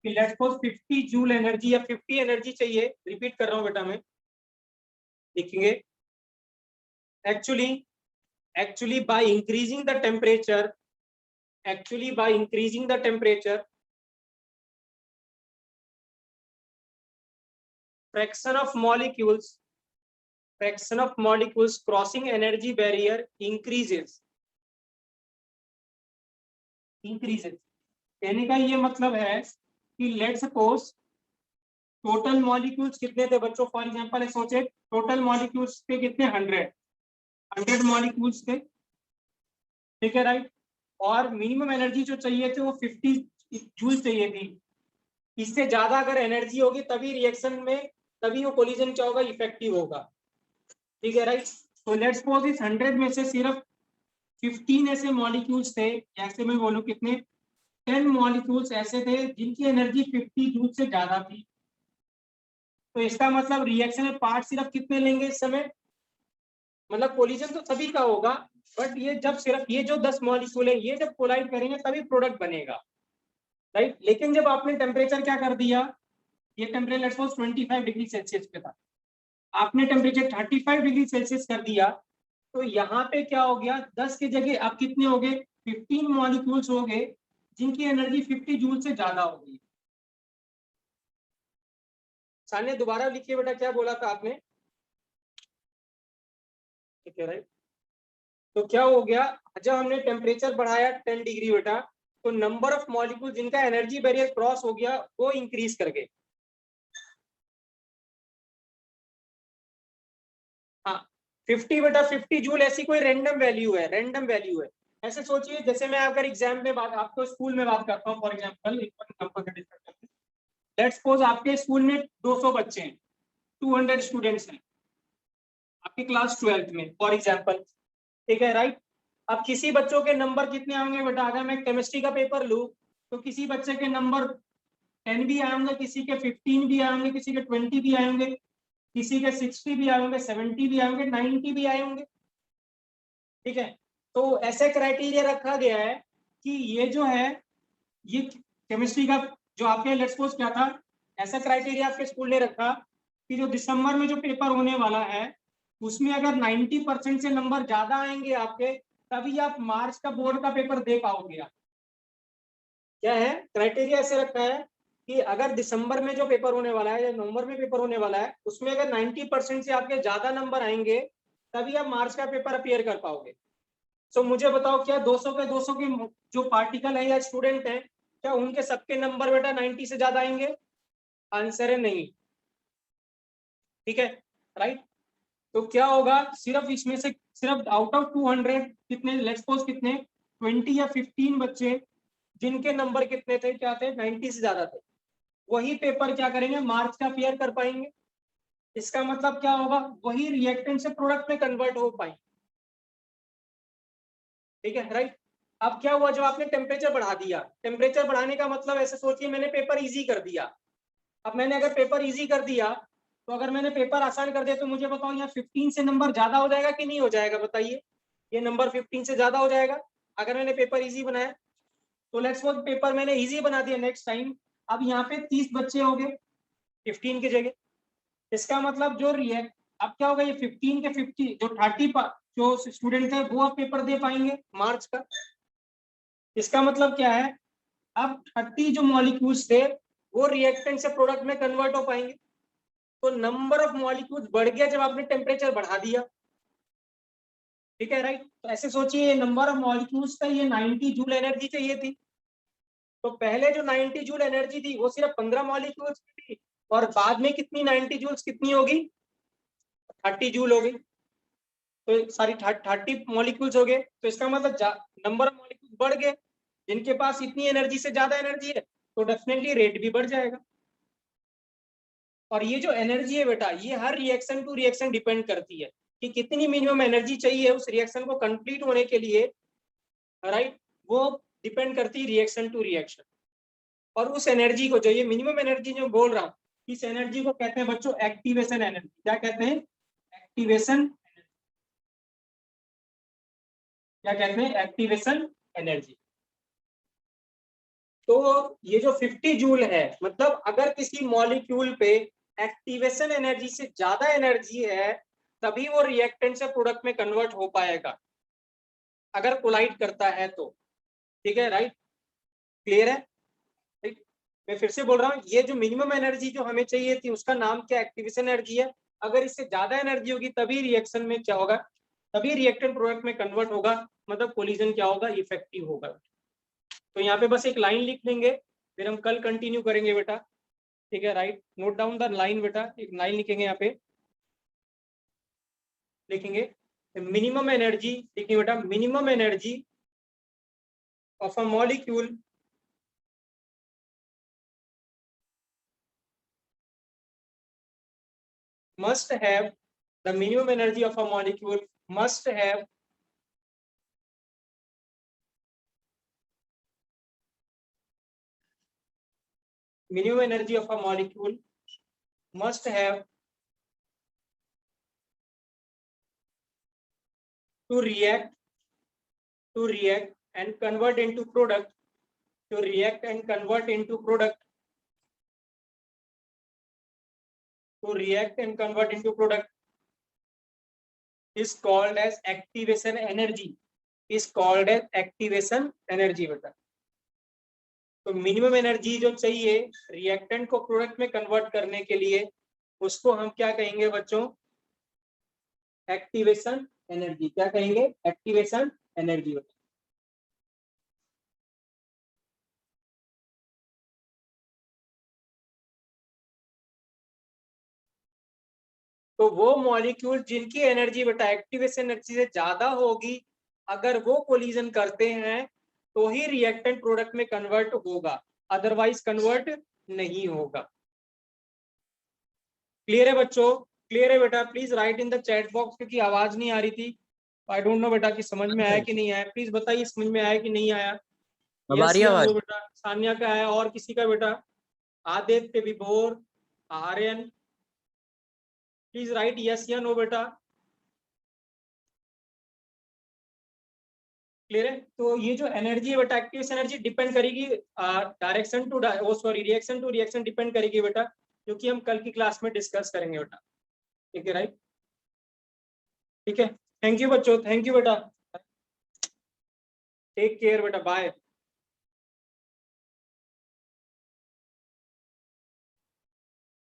कि लेट्स सपोज 50 जूल एनर्जी या 50 एनर्जी चाहिए, रिपीट कर रहा हूँ बेटा मैं, लिखेंगे actually by increasing the temperature, actually by increasing the temperature, fraction of molecules fraction of molecules crossing energy barrier increases. कहने का ये मतलब है कि लेट सपोज टोटल मॉलिक्यूल्स कितने थे बच्चों, फॉर एग्जांपल सोचे टोटल मॉलिक्यूल्स थे कितने, 100 मॉलिक्यूल्स थे, ठीक है राइट, और मिनिमम एनर्जी जो चाहिए थी वो 50 जूल चाहिए थी। इससे ज्यादा अगर एनर्जी होगी तभी रिएक्शन में, तभी वो कोलिजन क्या होगा, इफेक्टिव होगा, ठीक है राइट। तो लेट्स सपोज इस 100 में से सिर्फ 15 ऐसे मॉलिक्यूल्स थे, जैसे मैं बोलूं कितने, 10 मॉलिक्यूल्स ऐसे थे जिनकी एनर्जी 50 जूल से ज्यादा थी। तो इसका मतलब रिएक्शन में पार्ट सिर्फ कितने लेंगे इस समय, मतलब कोलिजन तो सभी का होगा, बट ये जब सिर्फ ये जो 10 मॉलिक्यूल है ये जब कोलाइड करेंगे तभी प्रोडक्ट बनेगा, राइट। लेकिन जब आपने टेम्परेचर क्या कर दिया, ये temperature let's suppose 25 degree Celsius पे था, आपने टेम्परेचर 35 डिग्री सेल्सियस कर दिया, तो यहाँ पे क्या हो गया, 10 की जगह आप कितने हो गए, 15 मॉलिक्यूल्स हो गए जिनकी एनर्जी 50 जूल से ज्यादा होगी। सामने दोबारा लिखिए बेटा, क्या बोला था आपने, ठीक है राइट। तो क्या हो गया, जब हमने टेम्परेचर बढ़ाया 10 डिग्री बेटा, तो नंबर ऑफ मॉलिक्यूल जिनका एनर्जी बैरियर क्रॉस हो गया वो इंक्रीज कर गए। हाँ 50 बेटा, 50 जूल ऐसी कोई रैंडम वैल्यू है, रैंडम वैल्यू है। ऐसे सोचिए जैसे मैं अगर एग्जाम में बात, आपको स्कूल में बात करता हूँ, फॉर एग्जाम्पल लेट्स सपोज आपके स्कूल में 200 बच्चे हैं, 200 स्टूडेंट्स हैं आपकी क्लास 12th में फॉर एग्जाम्पल, ठीक है राइट। अब किसी बच्चों के नंबर कितने आएंगे बेटा, अगर मैं केमिस्ट्री का पेपर लूं तो किसी बच्चे के नंबर 10 भी आएंगे, किसी के 15 भी आएंगे, किसी के 20 भी आएंगे, किसी के 60 भी आएंगे, 70 भी आएंगे, 90 भी आएंगे, ठीक है। तो ऐसे क्राइटेरिया रखा गया है कि ये जो है, ये केमिस्ट्री का जो आपके लेट्स सपोज क्या था, ऐसा क्राइटेरिया आपके स्कूल ने रखा कि जो दिसंबर में जो पेपर होने वाला है उसमें अगर 90% से नंबर ज्यादा आएंगे आपके, तभी आप मार्च का बोर्ड का पेपर दे पाओगे आप। क्या है क्राइटेरिया ऐसे रखा है कि अगर दिसंबर में जो पेपर होने वाला है या नवंबर में पेपर होने वाला है उसमें अगर 90% से आपके ज्यादा नंबर आएंगे तभी आप मार्च का पेपर अपीयर कर पाओगे। सो मुझे बताओ क्या 200 के जो पार्टिकल है या स्टूडेंट है, क्या उनके सबके नंबर बेटा 90 से ज्यादा आएंगे? आंसर है नहीं, ठीक है राइट। तो क्या होगा, सिर्फ इसमें से सिर्फ आउट ऑफ 200 कितने, लेट्स सपोज कितने 20 या 15 बच्चे जिनके नंबर कितने थे, क्या थे, 90 से ज्यादा थे, वही पेपर क्या करेंगे, मार्च का अपीयर कर पाएंगे। इसका मतलब क्या होगा, वही रिएक्टेंट से प्रोडक्ट में कन्वर्ट हो पाएंगे, ठीक है राइट। अब क्या हुआ, जब आपने टेम्परेचर बढ़ा दिया, टेम्परेचर बढ़ाने का मतलब ऐसे सोचिए मैंने पेपर इजी कर दिया। अब मैंने अगर पेपर इजी कर दिया, तो अगर मैंने पेपर आसान कर दिया तो मुझे बताओ यहाँ 15 से नंबर ज्यादा हो जाएगा कि नहीं हो जाएगा, बताइए। ये नंबर 15 से ज्यादा हो जाएगा अगर मैंने पेपर इजी बनाया। तो लेट्स सपोज पेपर मैंने इजी बना दिया नेक्स्ट टाइम, अब यहाँ पे 30 बच्चे हो गए 15 की जगह। इसका मतलब जो रिएक्ट, अब क्या होगा, ये 15 के 50 जो 30 जो स्टूडेंट है वो अब पेपर दे पाएंगे मार्च का। इसका मतलब क्या है, अब 30 जो मॉलिक्यूल्स थे वो रिएक्टेंट से प्रोडक्ट में कन्वर्ट हो पाएंगे। तो नंबर ऑफ मॉलिक्यूल्स बढ़ गया जब आपने टेम्परेचर बढ़ा दिया, ठीक है राइट। तो ऐसे सोचिए नंबर ऑफ मॉलिक्यूल्स का ये 90 जूल एनर्जी चाहिए थी, तो पहले जो 90 जूल एनर्जी थी वो सिर्फ 15 मॉलिक्यूल्स की थी, और बाद में कितनी 90 जूल्स कितनी होगी, 30 जूल हो गई। तो सारी 30 मॉलिक्यूल्स हो गए, तो इसका मतलब नंबर ऑफ मॉलिक्यूल्स बढ़ गए, जिनके पास इतनी एनर्जी से ज्यादा एनर्जी है तो डेफिनेटली रेट भी बढ़ जाएगा। और ये जो एनर्जी है बेटा, ये हर रिएक्शन टू रिएक्शन डिपेंड करती है कि कितनी मिनिमम एनर्जी चाहिए उस रिएक्शन को कंप्लीट होने के लिए, राइट। वो डिपेंड करती है रिएक्शन टू रिएक्शन। और उस एनर्जी को, जो ये मिनिमम एनर्जी जो बोल रहा हूँ, इस एनर्जी को कहते हैं बच्चों एक्टिवेशन एनर्जी। क्या कहते हैं, एक्टिवेशन, क्या कहते हैं, एक्टिवेशन एनर्जी। तो ये जो 50 जूल है, मतलब अगर किसी मॉलिक्यूल पे एक्टिवेशन एनर्जी से ज्यादा एनर्जी है तभी वो रिएक्टेंट से प्रोडक्ट में कन्वर्ट हो पाएगा, अगर कोलाइड करता है तो, ठीक है राइट, क्लियर है राइट। मैं फिर से बोल रहा हूँ, ये जो मिनिमम एनर्जी जो हमें चाहिए थी उसका नाम क्या, एक्टिवेशन एनर्जी है। अगर इससे ज्यादा एनर्जी होगी तभी रिएक्शन में क्या होगा, तभी रिएक्टेंट प्रोडक्ट में कन्वर्ट होगा, मतलब कोलिजन क्या होगा, इफेक्टिव होगा। तो यहाँ पे बस एक लाइन लिख लेंगे, फिर हम कल कंटिन्यू करेंगे बेटा, ठीक है। Right, note down the line बेटा, एक लाइन लिखेंगे यहाँ पे, लिखेंगे मिनिमम एनर्जी, लिखेंगे बेटा minimum energy of a molecule must have, the minimum energy of a molecule must have minimum energy of a molecule must have to react and convert into product, to react and convert into product, to react and convert into product is called as activation energy, is called as activation energy बेटा। तो minimum energy जो चाहिए reactant को product में convert करने के लिए, उसको हम क्या कहेंगे बच्चों, एक्टिवेशन एनर्जी। क्या कहेंगे, एक्टिवेशन एनर्जी बेटा। तो वो मॉलिक्यूल जिनकी एनर्जी बेटा एक्टिवेशन एनर्जी से ज्यादा होगी, अगर वो कोलिजन करते हैं तो ही रिएक्टेंट प्रोडक्ट में कन्वर्ट होगा, अदरवाइज कन्वर्ट नहीं होगा। क्लियर है बच्चों, क्लियर है बेटा? Please right in the chat box, क्योंकि आवाज नहीं आ रही थी। आई डोंट नो बेटा कि समझ में आया कि नहीं आया, प्लीज बताइए समझ में आया कि नहीं आया। हमारी Yes या आवाज no बेटा? सान्या का है, और किसी का बेटा? Aditya, Vibhor, Aryan, please write yes या नो बेटा। क्लियर है? तो ये जो एनर्जी है बेटा, एक्टिवेशन एनर्जी डिपेंड करेगी direction to sorry reaction to reaction depend करेगी बेटा, क्योंकि हम कल की क्लास में डिस्कस करेंगे बेटा। ठीक है, राइट? ठीक है, थैंक यू बच्चों, थैंक यू बेटा, टेक केयर बेटा, बाय।